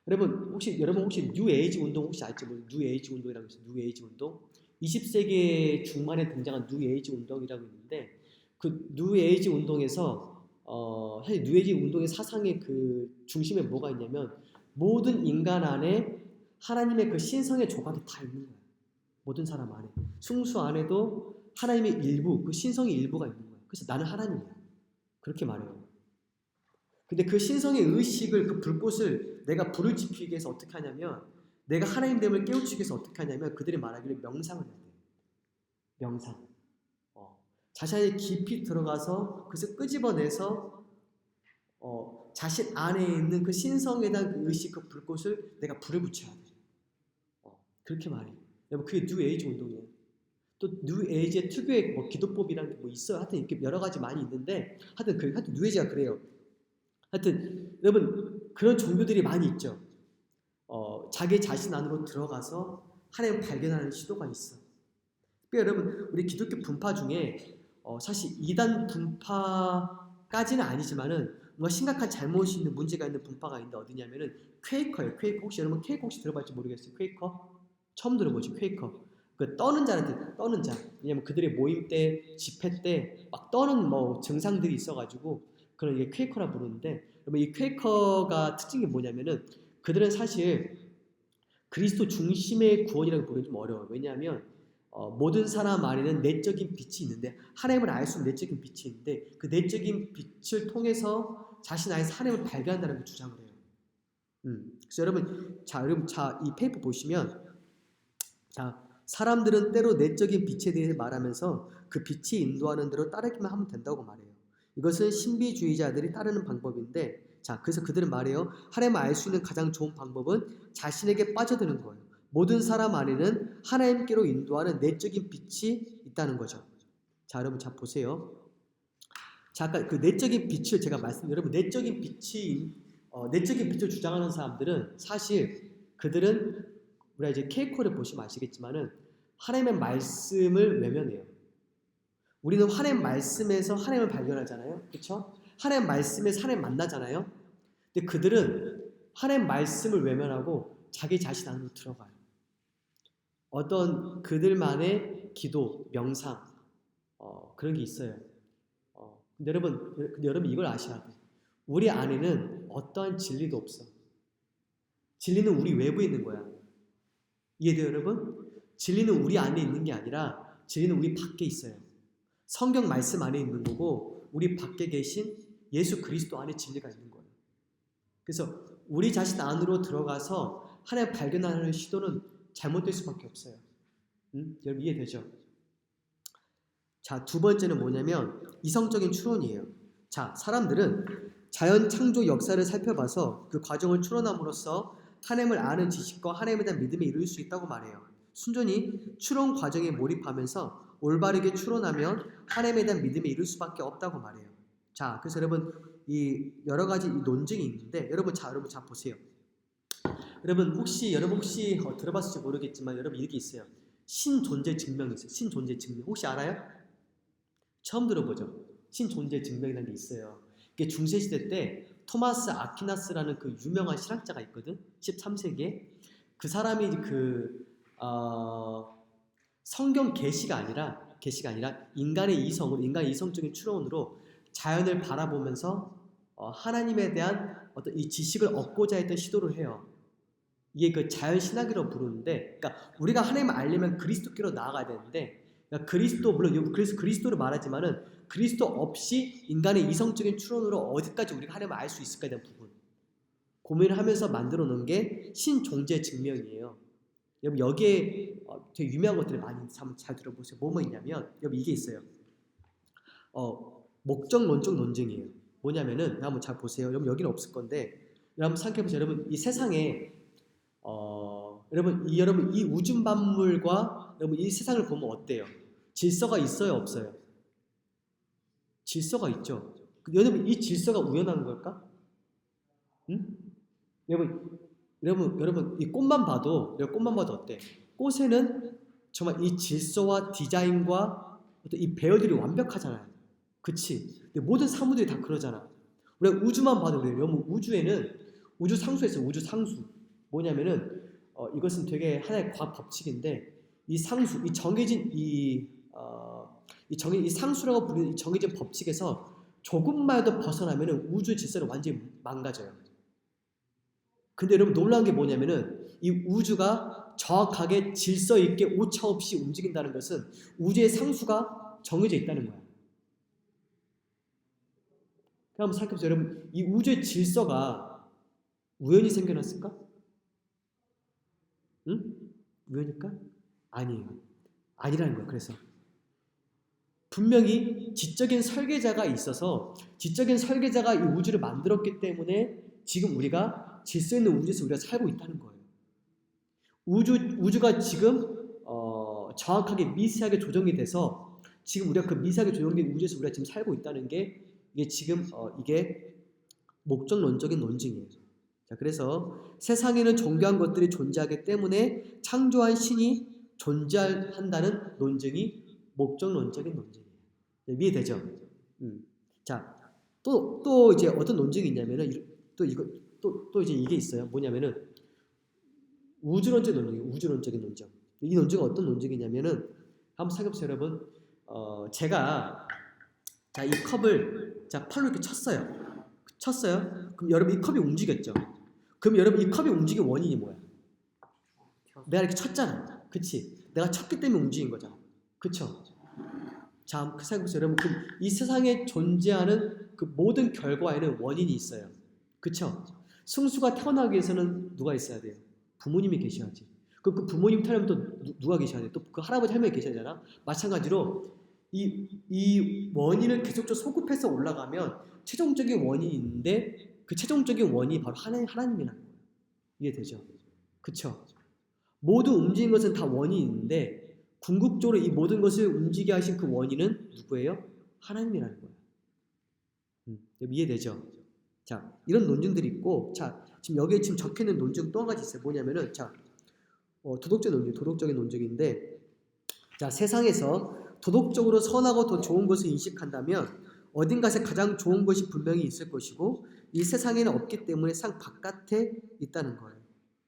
여러분 혹시 뉴에이지 운동 혹시 알지? 뭐 뉴에이지 운동이라고 있어요. 뉴에이지 운동. 20세기 중반에 등장한 뉴에이지 운동이라고 있는데, 그 뉴에이지 운동에서 사실 뉴에이지 운동의 사상의 그 중심에 뭐가 있냐면, 모든 인간 안에 하나님의 그 신성의 조각이 다 있는 거야. 모든 사람 안에. 숭수 안에도 하나님의 일부, 그 신성의 일부가 있는 거야. 그래서 나는 하나님이야. 그렇게 말해요. 근데 그 신성의 의식을, 그 불꽃을 내가 불을 지피기 위해서 어떻게 하냐면, 내가 하나님됨을 깨우치기 위해서 어떻게 하냐면, 그들이 말하기를 명상을 해야 돼. 명상. 자신이 깊이 들어가서 그것을 끄집어내서 자신 안에 있는 그 신성에 대한 그 의식, 그 불꽃을 내가 불을 붙여야 돼. 그렇게 말해. 여러분 그게 뉴에이지 운동이에요. 또 뉴에이지의 특유의 뭐 기도법이라는 게 뭐 있어요. 하여튼 이렇게 여러 가지 많이 있는데, 하여튼 뉴에이지가 그래요. 하여튼 여러분 그런 종교들이 많이 있죠. 자기 자신 안으로 들어가서 하나님 발견하는 시도가 있어. 그러니까 여러분 우리 기독교 분파 중에 사실 이단 분파까지는 아니지만은 뭔가 심각한 잘못이 있는 문제가 있는 분파가 있는데, 어디냐면은 퀘이커예요. 퀘이커. 혹시 여러분 퀘이커 혹시 들어볼지 모르겠어요. 퀘이커? 처음 들어보지. 퀘이커. 그 떠는 자한테 떠는 자. 왜냐면 그들의 모임 때, 집회 때 막 떠는 뭐 증상들이 있어가지고 그런 이게 퀘이커라 부르는데, 여러분 이 퀘이커가 특징이 뭐냐면은, 그들은 사실 그리스도 중심의 구원이라고 보기 좀 어려워요. 왜냐하면 모든 사람 안에는 내적인 빛이 있는데, 하나님을 알 수 있는 내적인 빛이 있는데, 그 내적인 빛을 통해서 자신 안에서 하나님을 발견한다는 걸 주장을 해요. 그래서 여러분 이 페이퍼 보시면, 자, 사람들은 때로 내적인 빛에 대해 말하면서 그 빛이 인도하는 대로 따르기만 하면 된다고 말해요. 이것은 신비주의자들이 따르는 방법인데, 자, 그래서 그들은 말해요. 하나님을 알 수 있는 가장 좋은 방법은 자신에게 빠져드는 거예요. 모든 사람 안에는 하나님께로 인도하는 내적인 빛이 있다는 거죠. 자, 여러분 자 보세요. 자, 아까 그 내적인 빛을 제가 여러분 내적인 빛을 주장하는 사람들은 사실 그들은 우리가 이제 케이코를 보시면 아시겠지만은 하나님의 말씀을 외면해요. 우리는 하나님 말씀에서 하나님을 발견하잖아요. 그렇죠? 하나님 말씀에서 하나님 만나잖아요. 근데 그들은 하나님 말씀을 외면하고 자기 자신 안으로 들어가요. 어떤 그들만의 기도, 명상 그런 게 있어요. 근데 여러분 이걸 아셔야 돼요. 우리 안에는 어떠한 진리도 없어. 진리는 우리 외부에 있는 거야. 이해돼요, 여러분? 진리는 우리 안에 있는 게 아니라 진리는 우리 밖에 있어요. 성경 말씀 안에 있는 거고 우리 밖에 계신 예수 그리스도 안에 진리가 있는 거예요. 그래서 우리 자신 안으로 들어가서 하나님 발견하는 시도는 잘못될 수밖에 없어요. 여러분 이해되죠? 자, 두 번째는 뭐냐면 이성적인 추론이에요. 자, 사람들은 자연 창조 역사를 살펴봐서 그 과정을 추론함으로써 하나님을 아는 지식과 하나님에 대한 믿음에 이룰 수 있다고 말해요. 순전히 추론 과정에 몰입하면서 올바르게 추론하면 하나님에 대한 믿음에 이룰 수밖에 없다고 말해요. 자, 그래서 여러분 이 여러 가지 이 논증이 있는데 여러분 자 보세요. 여러분 혹시 들어봤을지 모르겠지만 여러분 이렇게 있어요. 신존재 증명이 있어요. 신존재 증명 혹시 알아요? 처음 들어보죠. 신존재 증명이라는 게 있어요. 이게 중세 시대 때 토마스 아퀴나스라는 그 유명한 신학자가 있거든. 13세기에 그 사람이 성경 계시가 아니라 인간의 이성적인 추론으로 자연을 바라보면서 하나님에 대한 어떤 이 지식을 얻고자 했던 시도를 해요. 이게 그 자연 신학이라고 부르는데, 그러니까 우리가 하나님을 알려면 그리스도께로 나아가야 되는데, 그러니까 그리스도 물론 그래서 그리스도를 말하지만은 그리스도 없이 인간의 이성적인 추론으로 어디까지 우리가 하나님을 알 수 있을까에 대한 부분 고민을 하면서 만들어 놓은 게 신존재 증명이에요. 여러분 여기에 되게 유명한 것들을 많이 한번 잘 들어보세요. 뭐뭐 있냐면 여러분 이게 있어요. 목적론적 논증이에요. 뭐냐면은 한번 잘 보세요. 여러분 여기는 없을 건데 여러분 생각해 보세요. 여러분 이 세상에 여러분 이 우주 만물과 여러분 이 세상을 보면 어때요? 질서가 있어요, 없어요? 질서가 있죠. 여러분 이 질서가 우연한 걸까? 응? 여러분 이 꽃만 봐도 어때? 꽃에는 정말 이 질서와 디자인과 어떤 이 배열들이 완벽하잖아요. 그치? 근데 모든 사물들이 다 그러잖아. 우리가 우주만 봐도 그래요. 여러분 우주에는 우주 상수에서 우주 상수 뭐냐면은 이것은 되게 하나의 과학 법칙인데 이 상수, 이 정해진 이 상수라고 부르는 이 정해진 법칙에서 조금만더 벗어나면은 우주 질서는 완전히 망가져요. 근데 여러분 놀라운 게 뭐냐면은 이 우주가 정확하게 질서 있게 오차 없이 움직인다는 것은 우주의 상수가 정해져 있다는 거야. 한번 생각해보세요. 여러분 이 우주의 질서가 우연히 생겨났을까? 응? 우연일까? 아니에요. 아니라는 거예요. 그래서 분명히 지적인 설계자가 있어서 지적인 설계자가 이 우주를 만들었기 때문에 지금 우리가 질서 있는 우주에서 우리가 살고 있다는 거예요. 우주가 지금 정확하게 미세하게 조정이 돼서 지금 우리가 그 미세하게 조정된 우주에서 우리가 지금 살고 있다는 게 이게 지금 이게 목적론적인 논증이에요. 자, 그래서 세상에는 존귀한 것들이 존재하기 때문에 창조한 신이 존재한다는 논증이 목적론적인 논증이에요. 네, 이해되죠? 자, 또 이제 어떤 논증이 있냐면은 또 이제 이게 있어요. 뭐냐면은 우주론적인 논증이에요. 우주론적인 논증. 이 논증은 어떤 논증이냐면은 한번 생각해보세요, 여러분. 제가 자, 이 컵을 자 팔로 이렇게 쳤어요. 그럼 여러분 이 컵이 움직였죠. 그럼 여러분 이 컵이 움직인 원인이 뭐야? 내가 이렇게 쳤잖아. 그치? 내가 쳤기 때문에 움직인 거잖아. 그쵸? 자, 그 생각해보세요. 여러분 그럼 이 세상에 존재하는 그 모든 결과에는 원인이 있어요. 그쵸? 승수가 태어나기 위해서는 누가 있어야 돼요? 부모님이 계셔야지. 그 부모님 태어나면 또 누가 계셔야 돼? 또 그 할아버지 할머니 계셔야 되잖아. 마찬가지로 이 원인을 계속적으로 소급해서 올라가면 최종적인 원인이 있는데 그 최종적인 원인이 바로 하나님이라는 거예요. 이해되죠? 그쵸? 모두 움직인 것은 다 원인이 있는데 궁극적으로 이 모든 것을 움직이게 하신 그 원인은 누구예요? 하나님이라는 거예요. 이해되죠? 자, 이런 논증들이 있고, 자, 지금 여기에 지금 적혀있는 논증 또 한 가지 있어요. 뭐냐면은, 자, 도덕적인 논증인데, 자, 세상에서 도덕적으로 선하고 더 좋은 것을 인식한다면 어딘가에 가장 좋은 것이 분명히 있을 것이고 이 세상에는 없기 때문에 상 바깥에 있다는 거예요.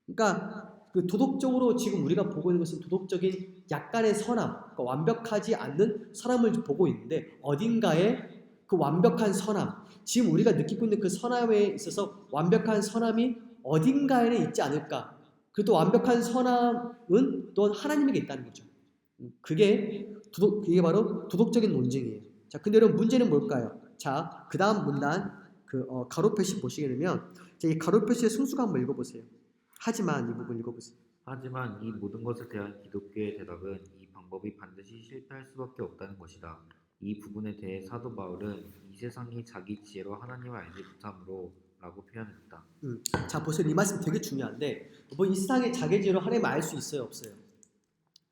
그러니까 그 도덕적으로 지금 우리가 보고 있는 것은 도덕적인 약간의 선함, 그러니까 완벽하지 않는 선함을 보고 있는데 어딘가에 그 완벽한 선함, 지금 우리가 느끼고 있는 그 선함에 있어서 완벽한 선함이 어딘가에는 있지 않을까? 그리고 또 완벽한 선함은 또한 하나님에게 있다는 거죠. 그게 바로 도덕적인 논증이에요. 자, 근데 여러분 문제는 뭘까요? 자, 그 다음 문단 가로 표시 보시게 되면 이 가로 표시의 순수가 한번 읽어보세요. 하지만 이 부분 읽어보세요.
하지만 이 모든 것에 대한 기독교의 대답은 이 방법이 반드시 실패할 수밖에 없다는 것이다. 이 부분에 대해 사도 바울은 이 세상이 자기 지혜로 하나님을 알지 못함으로 라고 표현했다.
자, 보세요. 이 말씀 되게 중요한데 뭐 이 세상에 자기 지혜로 하나님을 알 수 있어요? 없어요?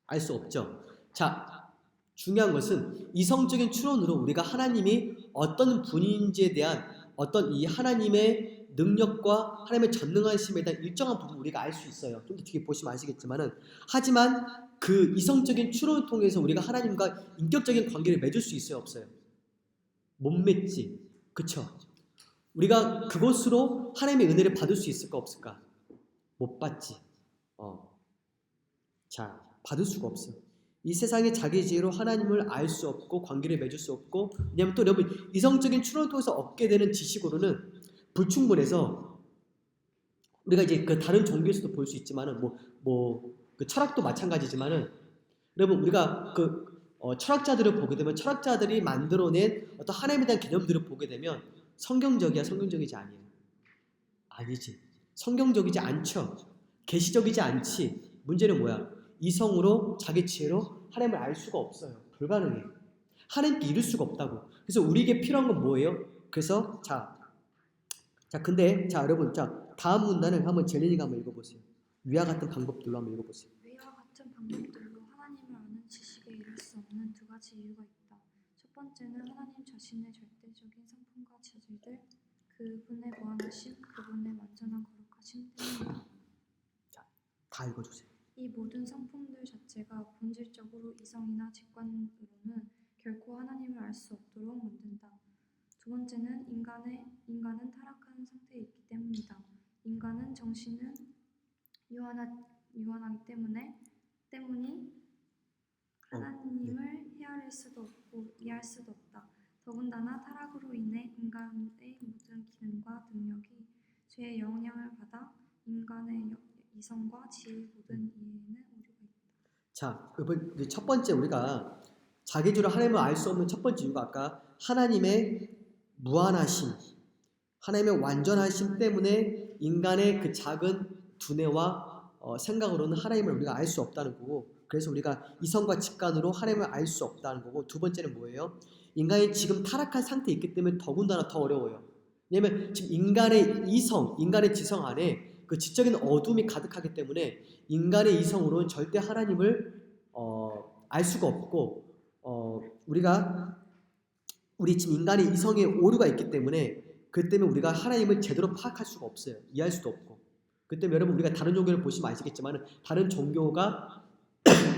알 수 없죠. 자, 중요한 것은 이성적인 추론으로 우리가 하나님이 어떤 분인지에 대한 어떤 이 하나님의 능력과 하나님의 전능하심에 대한 일정한 부분 우리가 알 수 있어요. 좀 더 뒤에 보시면 아시겠지만은 하지만 그 이성적인 추론을 통해서 우리가 하나님과 인격적인 관계를 맺을 수 있어요? 없어요? 못 맺지. 그쵸? 우리가 그것으로 하나님의 은혜를 받을 수 있을까 없을까? 못 받지. 자, 받을 수가 없어요. 이 세상에 자기 지혜로 하나님을 알 수 없고 관계를 맺을 수 없고, 왜냐하면 또 여러분 이성적인 추론을 통해서 얻게 되는 지식으로는 불충분해서 우리가 이제 그 다른 종교에서도 볼 수 있지만은 그 철학도 마찬가지지만은 여러분 우리가 철학자들을 보게 되면 철학자들이 만들어낸 어떤 하나님에 대한 개념들을 보게 되면 성경적이야, 성경적이지 아니야? 아니지. 성경적이지 않죠. 계시적이지 않지. 문제는 뭐야? 이성으로 자기 지혜로 하나님을 알 수가 없어요. 불가능해. 하나님께 이룰 수가 없다고. 그래서 우리에게 필요한 건 뭐예요? 그래서 근데 여러분 다음 문단을 한번 젤리니가 한번 읽어보세요. 위와 같은 방법들로 한번 읽어보세요.
위와 같은 방법들로 하나님을 아는 지식에 이를 수 없는 두 가지 이유가 있다. 첫 번째는 하나님 자신의 절대적인 성품과 자질들, 그분의 무한하심, 그분의 완전한 거룩하심 때문이다.
다 읽어주세요.
이 모든 성품들 자체가 본질적으로 이성이나 직관으로는 결코 하나님을 알 수 없도록 만든다. 두 번째는 인간은 타락한 상태에 있기 때문이다. 인간은 정신은 유한하기 때문이 하나님을 헤아릴 수도 없고 이해할 수도 없다. 더군다나 타락으로 인해 인간의 모든 기능과 능력이 죄의 영향을 받아 인간의 이성과 지혜의 모든 이해에는 오류가 있다.
자, 이번 첫 번째 우리가 자기주로 하나님을 알 수 없는 첫 번째 이유가 아까 하나님의 무한하심, 하나님의 완전하심 때문에 인간의 그 작은 두뇌와 생각으로는 하나님을 우리가 알 수 없다는 거고, 그래서 우리가 이성과 직관으로 하나님을 알 수 없다는 거고, 두 번째는 뭐예요? 인간이 지금 타락한 상태에 있기 때문에 더군다나 더 어려워요. 왜냐하면 지금 인간의 지성 안에 그 지적인 어둠이 가득하기 때문에 인간의 이성으로는 절대 하나님을 알 수가 없고, 우리 지금 인간의 이성에 오류가 있기 때문에 그 때문에 우리가 하나님을 제대로 파악할 수가 없어요. 이해할 수도 없고. 그 때문에 여러분 우리가 다른 종교를 보시면 아시겠지만 다른 종교가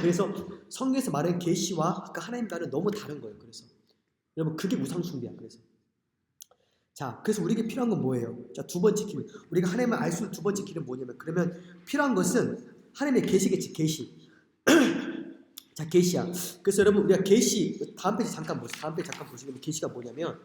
그래서 성경에서 말하는 계시와 그 하나님과는 너무 다른 거예요. 그래서 여러분 그게 우상숭배야. 그래서 우리에게 필요한 건 뭐예요? 자, 두 번째 길. 우리가 하나님을 알 수 있는 두 번째 길은 뭐냐면, 그러면 필요한 것은 하나님의 계시겠지. 계시. 자, 계시야. 그래서 여러분 우리가 계시 다음 페이지 잠깐 보세요. 다음 페이지 잠깐 보시면 계시가 뭐냐면,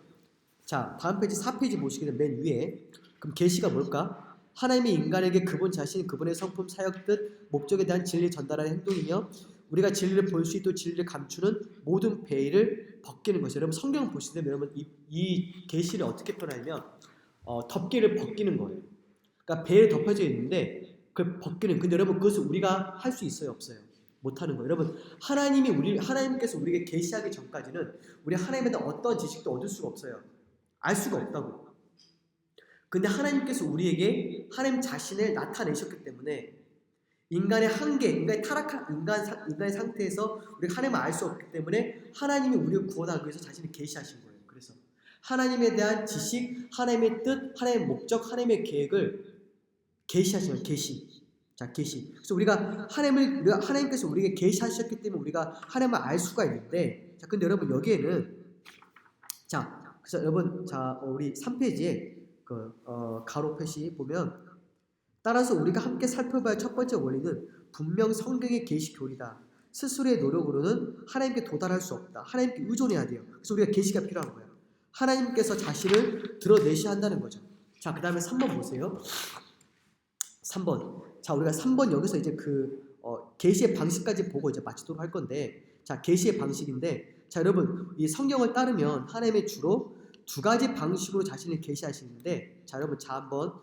자, 다음 페이지 4페이지 보시게 되면 맨 위에 그럼 계시가 뭘까? 하나님이 인간에게 그분 자신, 그분의 성품, 사역, 뜻, 목적에 대한 진리를 전달하는 행동이며 우리가 진리를 볼 수 있도록 진리를 감추는 모든 베일을 벗기는 것이에요. 여러분 성경 보시면 여러분 이 계시를 어떻게 표현하냐면 덮개를 벗기는 거예요. 그러니까 베일이 덮여져 있는데 그걸 벗기는. 근데 여러분 그것을 우리가 할 수 있어요, 없어요? 못하는 거예요. 여러분 하나님께서 우리에게 계시하기 전까지는 우리 하나님에 대한 어떤 지식도 얻을 수가 없어요. 알 수가 없다고. 근데 하나님께서 우리에게 하나님 자신을 나타내셨기 때문에 인간의 한계, 인간의 타락한 인간의 상태에서 우리가 하나님을 알 수 없기 때문에 하나님이 우리를 구원하기 위해서 자신을 계시하신 거예요. 그래서 하나님에 대한 지식, 하나님의 뜻, 하나님의 목적, 하나님의 계획을 계시하신 거예요. 계시. 자, 계시. 그래서 우리가 하나님께서 우리에게 계시하셨기 때문에 우리가 하나님을 알 수가 있는데, 자, 근데 여러분 여기에는 그래서 여러분 우리 3페이지에 가로 표시 보면, 따라서 우리가 함께 살펴봐야 할 첫 번째 원리는 분명 성경의 계시 교리다. 스스로의 노력으로는 하나님께 도달할 수 없다. 하나님께 의존해야 돼요. 그래서 우리가 계시가 필요한 거예요. 하나님께서 자신을 드러내셔야 한다는 거죠. 자, 그 다음에 3번 보세요. 3번. 자, 우리가 3번 여기서 이제 계시의 방식까지 보고 이제 마치도록 할 건데, 자, 계시의 방식인데, 자, 여러분 이 성경을 따르면 하나님의 주로 두 가지 방식으로 자신을 계시하시는데, 자, 여러분 자 한번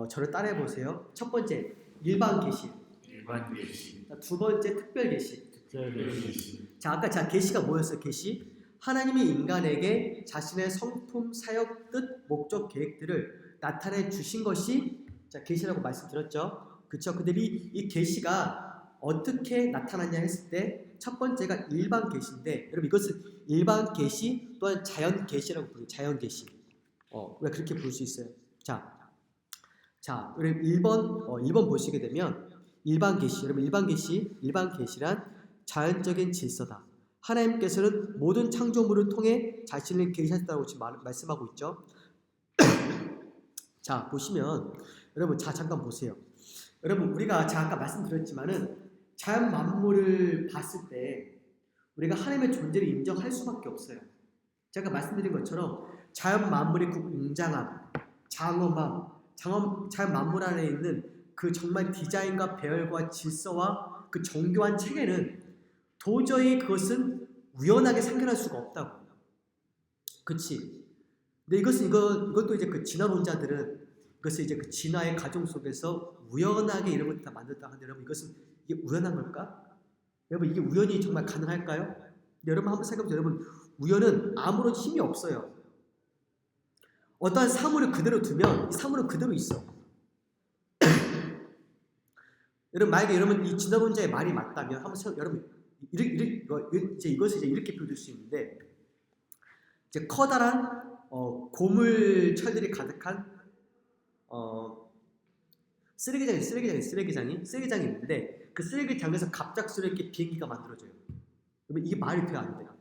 저를 따라해 보세요. 첫 번째 일반 계시,
일반 계시,
두 번째 특별 계시.
특별 계시,
자, 아까 자 계시가 뭐였어요? 계시 하나님이 인간에게 자신의 성품, 사역, 뜻, 목적, 계획들을 나타내 주신 것이 자 계시라고 말씀드렸죠. 그렇죠? 근데 이 계시가 어떻게 나타났냐 했을 때 첫 번째가 일반 계시인데, 여러분 이것은 일반 계시 또한 자연 계시라고 부르요. 자연 계시. 우리가 그렇게 부를 수 있어요. 자, 우리 1번 보시게 되면 일반 계시. 여러분 일반 계시란 자연적인 질서다. 하나님께서는 모든 창조물을 통해 자신을 계시하셨다고 지금 말씀하고 있죠. 자, 보시면 여러분 자 잠깐 보세요. 여러분 우리가 자 아까 말씀드렸지만은 자연 만물을 봤을 때 우리가 하나님의 존재를 인정할 수밖에 없어요. 제가 말씀드린 것처럼 자연 만물의 그 웅장함, 장엄함, 자연 만물 안에 있는 그 정말 디자인과 배열과 질서와 그 정교한 체계는 도저히 그것은 우연하게 생겨날 수가 없다고. 그치? 근데 이것도 이제 그 진화론자들은 이것을 이제 그 진화의 과정 속에서 우연하게 이런 것들 다 만들었다 하는데, 여러분 이게 우연한 걸까? 여러분 이게 우연이 정말 가능할까요? 근데 여러분 한번 생각해보세요. 여러분 우연은 아무런 힘이 없어요. 어떠한 사물을 그대로 두면 이 사물은 그대로 있어. 여러분 만약에 여러분 이 진화론자의 말이 맞다면 여러분 이것을 이제 이렇게 표현할 수 있는데, 이제 커다란 고물철들이 가득한 쓰레기장이 있는데 그 쓰레기장에서 갑작스럽게 비행기가 만들어져요. 그러면 이게 말이 돼야 안 돼요?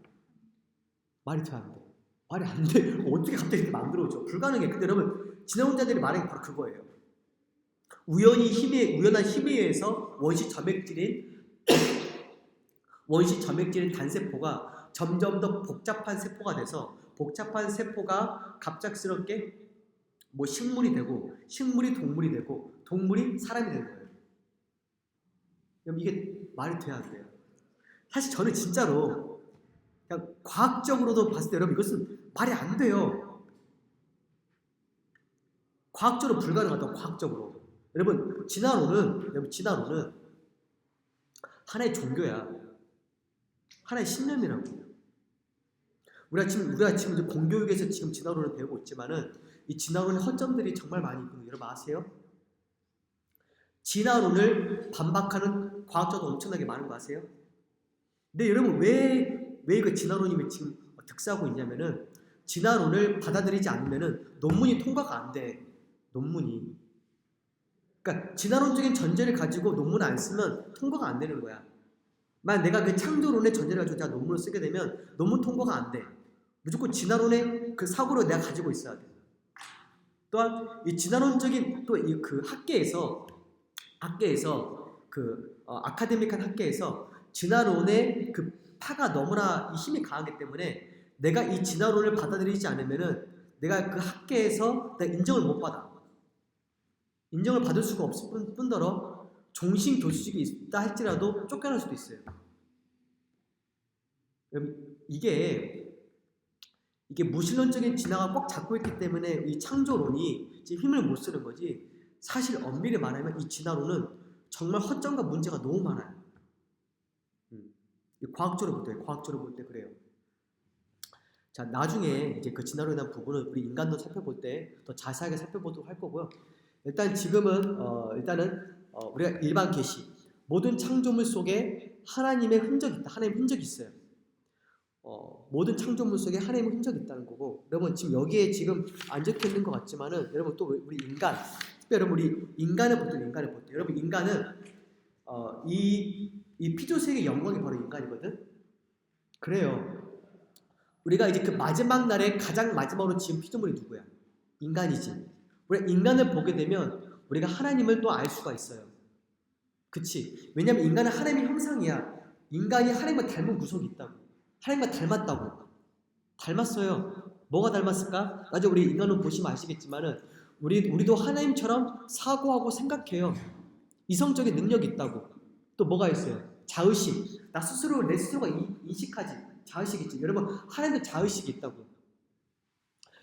말이 안 돼. 어떻게 갑자기 이렇게 만들어져? 불가능해. 근데 여러분 진화론자들이 말한 게 바로 그거예요. 우연한 힘에 의해서 원시 점액질인 단세포가 점점 더 복잡한 세포가 돼서 복잡한 세포가 갑작스럽게 뭐 식물이 되고, 식물이 동물이 되고, 동물이 사람이 되는 거예요. 그럼 이게 말이 돼야 안 돼요? 사실 저는 진짜로 그냥 과학적으로도 봤을 때 여러분 이것은 말이 안 돼요. 과학적으로 불가능하다고. 과학적으로. 여러분 진화론은 하나의 종교야. 하나의 신념이라고. 우리가 지금 이제 공교육에서 지금 진화론을 배우고 있지만은 이 진화론의 허점들이 정말 많이 있거든요. 여러분 아세요? 진화론을 반박하는 과학자도 엄청나게 많은 거 아세요? 근데 여러분 왜 그 진화론이 지금 득세하고 있냐면은 진화론을 받아들이지 않으면은 논문이 통과가 안 돼. 논문이. 그러니까 진화론적인 전제를 가지고 논문을 안 쓰면 통과가 안 되는 거야. 만약 내가 그 창조론의 전제를 가지고 내가 논문을 쓰게 되면 논문 통과가 안 돼. 무조건 진화론의 그 사고를 내가 가지고 있어야 돼. 또한 이 진화론적인 또 이 그 학계에서 그 아카데믹한 학계에서 진화론의 그 파가 너무나 힘이 강하기 때문에 내가 이 진화론을 받아들이지 않으면은 내가 그 학계에서 내가 인정을 못 받아. 인정을 받을 수가 없을 뿐더러 종신 교수직이 있다 할지라도 쫓겨날 수도 있어요. 이게 무신론적인 진화가 꼭 잡고 있기 때문에 이 창조론이 지금 힘을 못 쓰는 거지. 사실 엄밀히 말하면 이 진화론은 정말 허점과 문제가 너무 많아요. 과학적으로 볼 때 그래요. 자, 나중에 이제 그 진화론에 대한 부분은 우리 인간론 살펴볼 때 더 자세하게 살펴보도록 할 거고요. 일단 지금은 우리가 일반 계시, 모든 창조물 속에 하나님의 흔적이 있다. 하나님의 흔적이 있어요. 모든 창조물 속에 하나님의 흔적이 있다는 거고, 여러분 지금 여기에 지금 안 적혀 있는 것 같지만은 여러분 또 우리 인간, 특별히 여러분 우리 인간을 볼 때 여러분 인간은 이 피조세계의 영광이 바로 인간이거든. 그래요. 우리가 이제 그 마지막 날에 가장 마지막으로 지은 피조물이 누구야? 인간이지. 우리가 인간을 보게 되면 우리가 하나님을 또 알 수가 있어요. 그치? 왜냐하면 인간은 하나님의 형상이야. 인간이 하나님과 닮은 구석이 있다고. 하나님과 닮았다고. 닮았어요. 뭐가 닮았을까? 나중에 우리 인간을 보시면 아시겠지만은 우리도 하나님처럼 사고하고 생각해요. 이성적인 능력이 있다고. 또 뭐가 있어요? 자의식. 나 스스로 내 스스로가 인식하지. 자의식 있지. 여러분 하나님도 자의식이 있다고.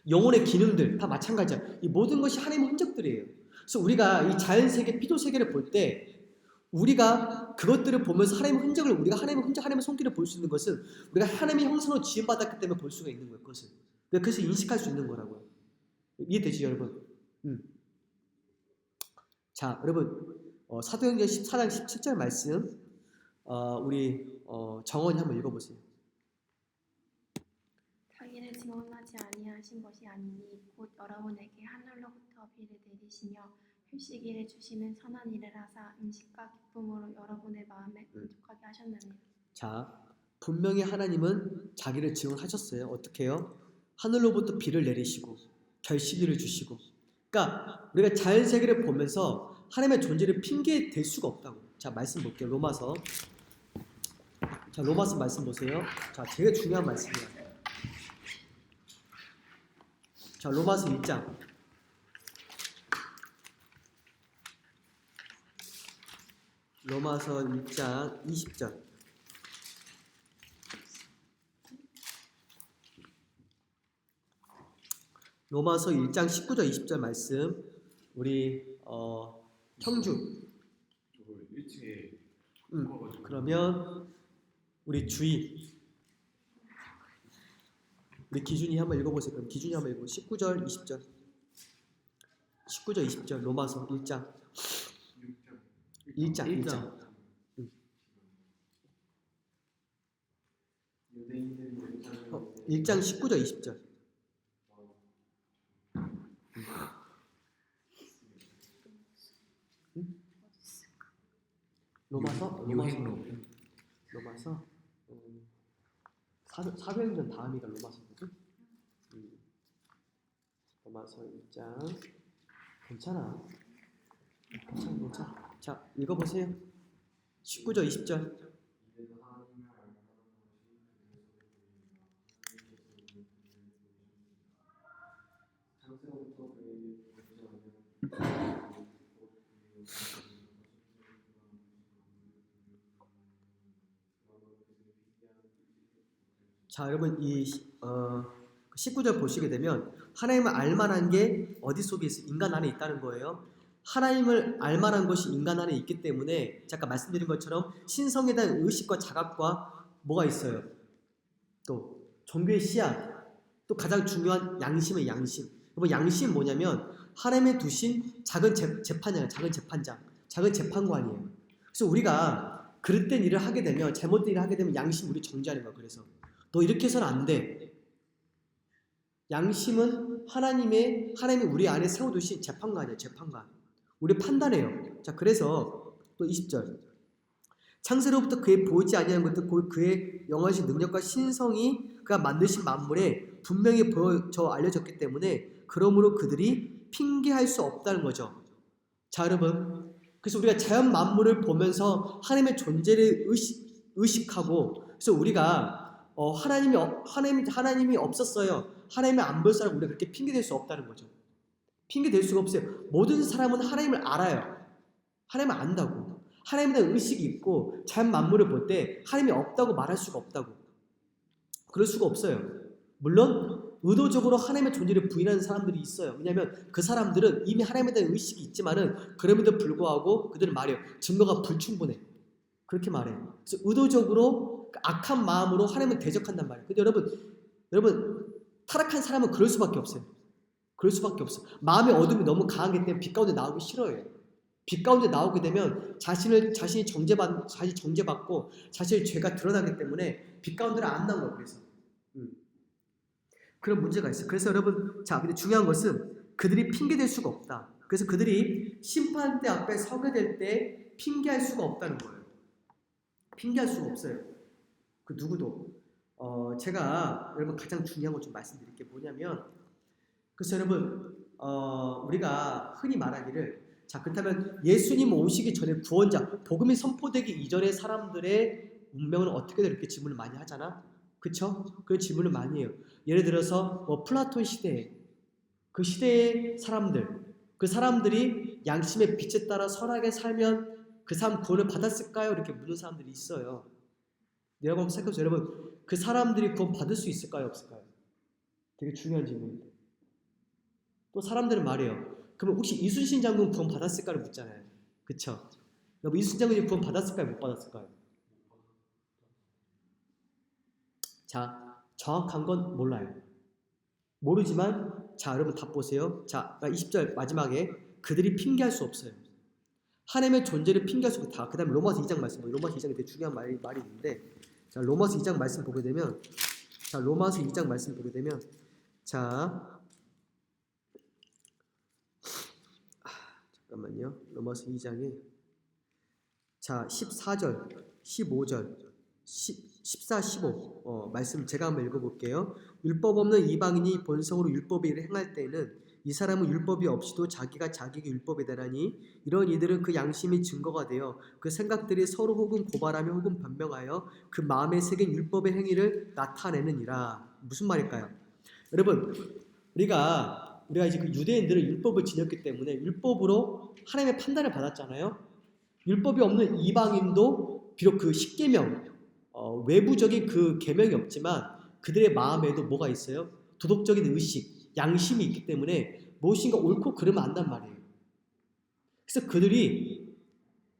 영혼의 기능들 다 마찬가지야. 이 모든 것이 하나님의 흔적들이에요. 그래서 우리가 이 자연세계, 피조세계를 볼 때 우리가 그것들을 보면서 하나님의 흔적을 우리가 하나님의 흔적, 하나님의 손길을 볼 수 있는 것은 우리가 하나님의 형상으로 지음받았기 때문에 볼 수가 있는 거예요. 그것을. 그것을 인식할 수 있는 거라고요. 이해되죠, 여러분? 자, 여러분 사도행전 14장 17절 말씀 우리 정원이 한번 읽어보세요.
자기를 증언하지 아니하신 것이 아니니 곧 여러분에게 하늘로부터 비를 내리시며 휴식일을 주시는 선한 일을 하사 음식과 기쁨으로 여러분의 마음에 만족하게 하셨느니라.
자, 분명히 하나님은 자기를 증언하셨어요. 어떻게 해요? 하늘로부터 비를 내리시고 결식일을 주시고. 그러니까 우리가 자연세계를 보면서 하나님의 존재를 핑계 댈 수가 없다고. 자, 말씀 볼게요. 로마서. 자, 로마서 말씀 보세요. 자, 되게 중요한 말씀이에요. 자, 로마서 1장. 로마서 1장 20절. 로마서 1장 19절 20절 말씀 우리 형주
1층에
그러면 우리 주희 우리 기준이 한번 읽어보세요. 그럼 기준이 한번 읽고 19절 20절 19절 20절 로마서 1장 1장 1장 19절 20절 로마서 사도행전 다음이가 로마서거든. 로마서 1장 괜찮아. 자, 읽어보세요. 19절 20절 자, 여러분 이 19절 보시게 되면 하나님을 알만한 게 어디 속에 있어? 인간 안에 있다는 거예요. 하나님을 알만한 것이 인간 안에 있기 때문에 잠깐 말씀드린 것처럼 신성에 대한 의식과 자각과 뭐가 있어요? 또 종교의 씨앗, 또 가장 중요한 양심의 양심. 여러분 양심 뭐냐면 하나님의 두신 작은 재판이에요. 작은 재판장, 작은 재판관이에요. 그래서 우리가 그릇된 일을 하게 되면 잘못된 일을 하게 되면 양심 우리 정지하는 거야. 그래서 너 이렇게 해서는 안 돼. 양심은 하나님이 우리 안에 세워두신 재판관이에요. 재판관. 우리 판단해요. 자, 그래서 또 20절. 창세로부터 그의 보이지 아니하는 것들 곧 그의 영원하신 능력과 신성이 그가 만드신 만물에 분명히 보여져 알려졌기 때문에 그러므로 그들이 핑계할 수 없다는 거죠. 자, 여러분. 그래서 우리가 자연 만물을 보면서 하나님의 존재를 의식하고 그래서 우리가 하나님이 없었어요. 하나님을 안 볼 사람 우리가 그렇게 핑계댈 수 없다는 거죠. 핑계댈 수가 없어요. 모든 사람은 하나님을 알아요. 하나님을 안다고. 하나님에 대한 의식이 있고 자연 만물을 볼 때 하나님이 없다고 말할 수가 없다고. 그럴 수가 없어요. 물론 의도적으로 하나님의 존재를 부인하는 사람들이 있어요. 왜냐하면 그 사람들은 이미 하나님에 대한 의식이 있지만은 그럼에도 불구하고 그들은 말해요. 증거가 불충분해. 그렇게 말해요. 그래서 의도적으로 악한 마음으로 하나님을 대적한단 말이에요. 근데 여러분 타락한 사람은 그럴 수밖에 없어요. 그럴 수밖에 없어. 마음의 어둠이 너무 강하기 때문에 빛 가운데 나오기 싫어해요. 빛 가운데 나오게 되면 자신이 정죄받고 자신의 죄가 드러나기 때문에 빛 가운데를 안 나온 거예요. 그래서 그런 문제가 있어요. 그래서 여러분, 자, 근데 중요한 것은 그들이 핑계댈 수가 없다. 그래서 그들이 심판대 앞에 서게 될 때 핑계할 수가 없다는 거예요. 핑계할 수가 없어요. 그 누구도. 제가 여러분 가장 중요한 것 좀 말씀드릴 게 뭐냐면, 그래서 여러분 우리가 흔히 말하기를, 자, 그렇다면 예수님 오시기 전에 구원자, 복음이 선포되기 이전의 사람들의 운명은 어떻게 돼? 이렇게 질문을 많이 하잖아. 그쵸? 그런 질문을 많이 해요. 예를 들어서 플라톤 시대에 그 시대의 사람들, 그 사람들이 양심의 빛에 따라 선하게 살면 그 사람 구원을 받았을까요? 이렇게 묻는 사람들이 있어요. 여러분 한번 생각해보세요. 여러분 그 사람들이 구원 받을 수 있을까요? 없을까요? 되게 중요한 질문인데. 또 사람들은 말해요. 그러면 혹시 이순신 장군 구원 받았을까를 묻잖아요. 그쵸? 여러분 이순신 장군이 구원 받았을까요? 못 받았을까요? 자, 정확한 건 몰라요. 모르지만 자 여러분 답 보세요. 자 20절 마지막에 그들이 핑계할 수 없어요. 하나님의 존재를 핑계할 수 없다. 그 다음에 로마서 2장 말씀, 로마서 2장이 되게 중요한 말이 있는데, 자 로마서 2장 말씀 보게 되면, 자 잠깐만요. 로마서 2장에 자 14절, 15절, 14, 15 말씀 제가 한번 읽어볼게요. 율법 없는 이방인이 본성으로 율법의 일을 행할 때에는 이 사람은 율법이 없이도 자기가 자기에게 율법이 되나니 이런 이들은 그 양심이 증거가 되어 그 생각들이 서로 혹은 고발하며 혹은 변명하여 그 마음에 새긴 율법의 행위를 나타내느니라. 무슨 말일까요? 여러분 우리가 이제 그 유대인들은 율법을 지녔기 때문에 율법으로 하나님의 판단을 받았잖아요. 율법이 없는 이방인도 비록 그 십계명 외부적인 그 계명이 없지만 그들의 마음에도 뭐가 있어요? 도덕적인 의식, 양심이 있기 때문에 무엇인가 옳고 그르면 안단 말이에요. 그래서 그들이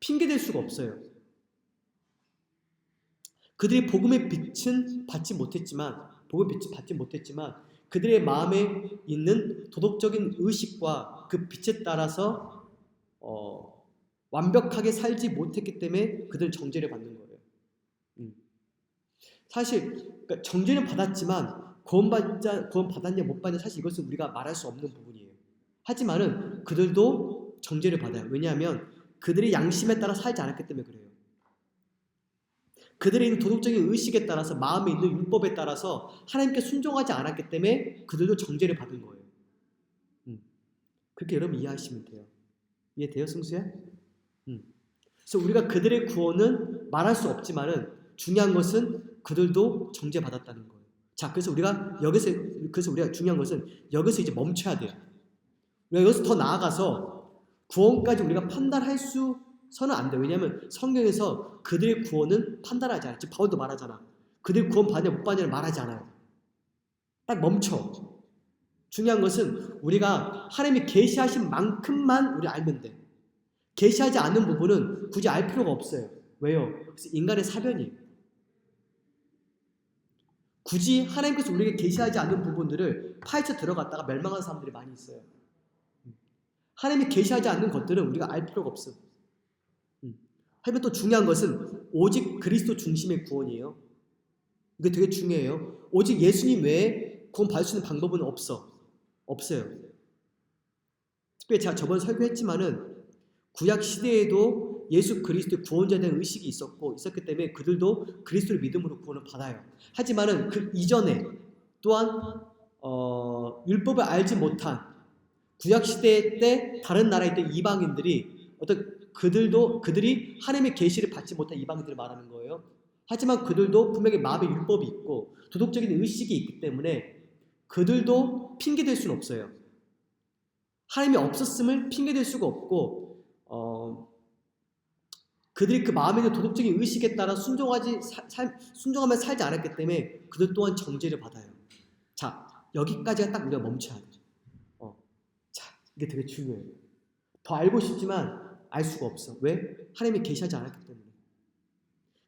핑계댈 수가 없어요. 그들이 복음의 빛은 받지 못했지만 그들의 마음에 있는 도덕적인 의식과 그 빛에 따라서 완벽하게 살지 못했기 때문에 그들은 정죄를 받는 거예요. 사실 그러니까 정죄는 받았지만 구원 받았냐 못 받냐 사실 이것은 우리가 말할 수 없는 부분이에요. 하지만은 그들도 정죄를 받아요. 왜냐하면 그들의 양심에 따라 살지 않았기 때문에 그래요. 그들의 있는 도덕적인 의식에 따라서 마음에 있는 율법에 따라서 하나님께 순종하지 않았기 때문에 그들도 정죄를 받은 거예요. 그렇게 여러분 이해하시면 돼요. 이해돼요, 승수야? 그래서 우리가 그들의 구원은 말할 수 없지만은 중요한 것은 그들도 정죄받았다는 거예요. 자, 그래서 우리가 중요한 것은 여기서 이제 멈춰야 돼요. 우리가 여기서 더 나아가서 구원까지 우리가 판단할 수서는 안 돼요. 왜냐하면 성경에서 그들의 구원은 판단하지 않아요. 지금 바울도 말하잖아. 그들 구원 받냐 못 받냐를 말하지 않아요. 딱 멈춰. 중요한 것은 우리가 하나님이 계시하신 만큼만 우리 알면 돼. 계시하지 않는 부분은 굳이 알 필요가 없어요. 왜요? 그래서 인간의 사변이에요. 굳이 하나님께서 우리에게 계시하지 않는 부분들을 파헤쳐 들어갔다가 멸망하는 사람들이 많이 있어요. 하나님이 계시하지 않는 것들은 우리가 알 필요가 없어. 하지만 또 중요한 것은 오직 그리스도 중심의 구원이에요. 이게 되게 중요해요. 오직 예수님 외에 구원 받을 수 있는 방법은 없어요. 특별히 제가 저번에 설교했지만은 구약 시대에도 예수 그리스도의 구원자에 대한 의식이 있었기 때문에 그들도 그리스도를 믿음으로 구원을 받아요. 하지만은 그 이전에 또한 율법을 알지 못한 구약 시대 때 다른 나라에 있던 이방인들이 그들이 하나님의 계시를 받지 못한 이방인들을 말하는 거예요. 하지만 그들도 분명히 마음의 율법이 있고 도덕적인 의식이 있기 때문에 그들도 핑계댈 수는 없어요. 하나님이 없었음을 핑계댈 수가 없고 그들이 그 마음에 있는 도덕적인 의식에 따라 순종하며 살지 않았기 때문에 그들 또한 정죄를 받아요. 자, 여기까지가 딱 우리가 멈춰야 돼요. 자, 이게 되게 중요해요. 더 알고 싶지만 알 수가 없어. 왜? 하나님이 계시하지 않았기 때문에.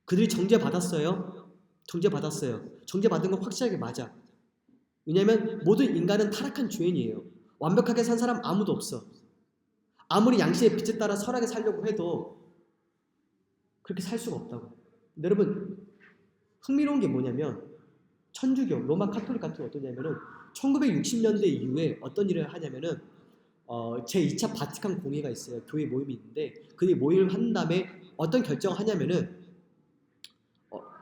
그들이 정죄받았어요. 정죄받은 건 확실하게 맞아. 왜냐하면 모든 인간은 타락한 죄인이에요. 완벽하게 산 사람 아무도 없어. 아무리 양심의 빛에 따라 선하게 살려고 해도 그렇게 살 수가 없다고. 근데 여러분 흥미로운 게 뭐냐면 천주교, 로마 카톨릭 같은 게 어떠냐면은 1960년대 이후에 어떤 일을 하냐면은 제2차 바티칸 공회가 있어요. 교회 모임이 있는데 그들이 모임을 한 다음에 어떤 결정을 하냐면은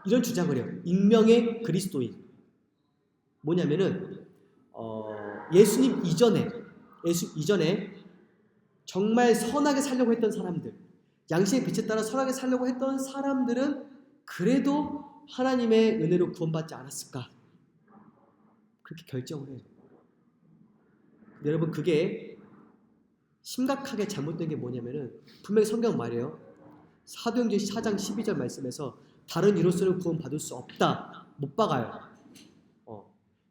이런 주장을 해요. 익명의 그리스도인. 뭐냐면은 예수님 이전에 정말 선하게 살려고 했던 사람들, 양심의 빛에 따라 선하게 살려고 했던 사람들은 그래도 하나님의 은혜로 구원받지 않았을까? 그렇게 결정을 해요. 여러분 그게 심각하게 잘못된 게 뭐냐면은 분명히 성경 말이에요. 사도행전 4장 12절 말씀에서 다른 이로서는 구원 받을 수 없다. 못 박아요.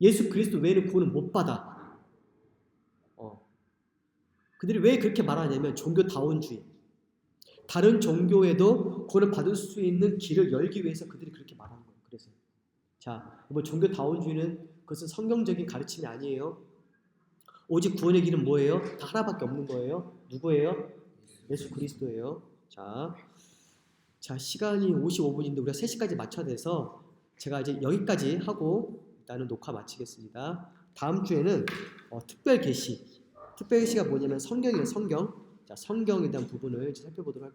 예수 그리스도 외에는 구원을 못 받아. 그들이 왜 그렇게 말하냐면 종교다원주의. 다른 종교에도 구원을 받을 수 있는 길을 열기 위해서 그들이 그렇게 말하는 거예요. 그래서 자, 여러분 종교다원주의는 그것은 성경적인 가르침이 아니에요. 오직 구원의 길은 뭐예요? 다 하나밖에 없는 거예요. 누구예요? 예수 그리스도예요. 자 시간이 55분인데 우리가 3시까지 맞춰야 돼서 제가 이제 여기까지 하고 일단은 녹화 마치겠습니다. 다음 주에는 특별 계시가 뭐냐면 성경이에요. 성경. 자, 성경에 대한 부분을 살펴보도록 할게요.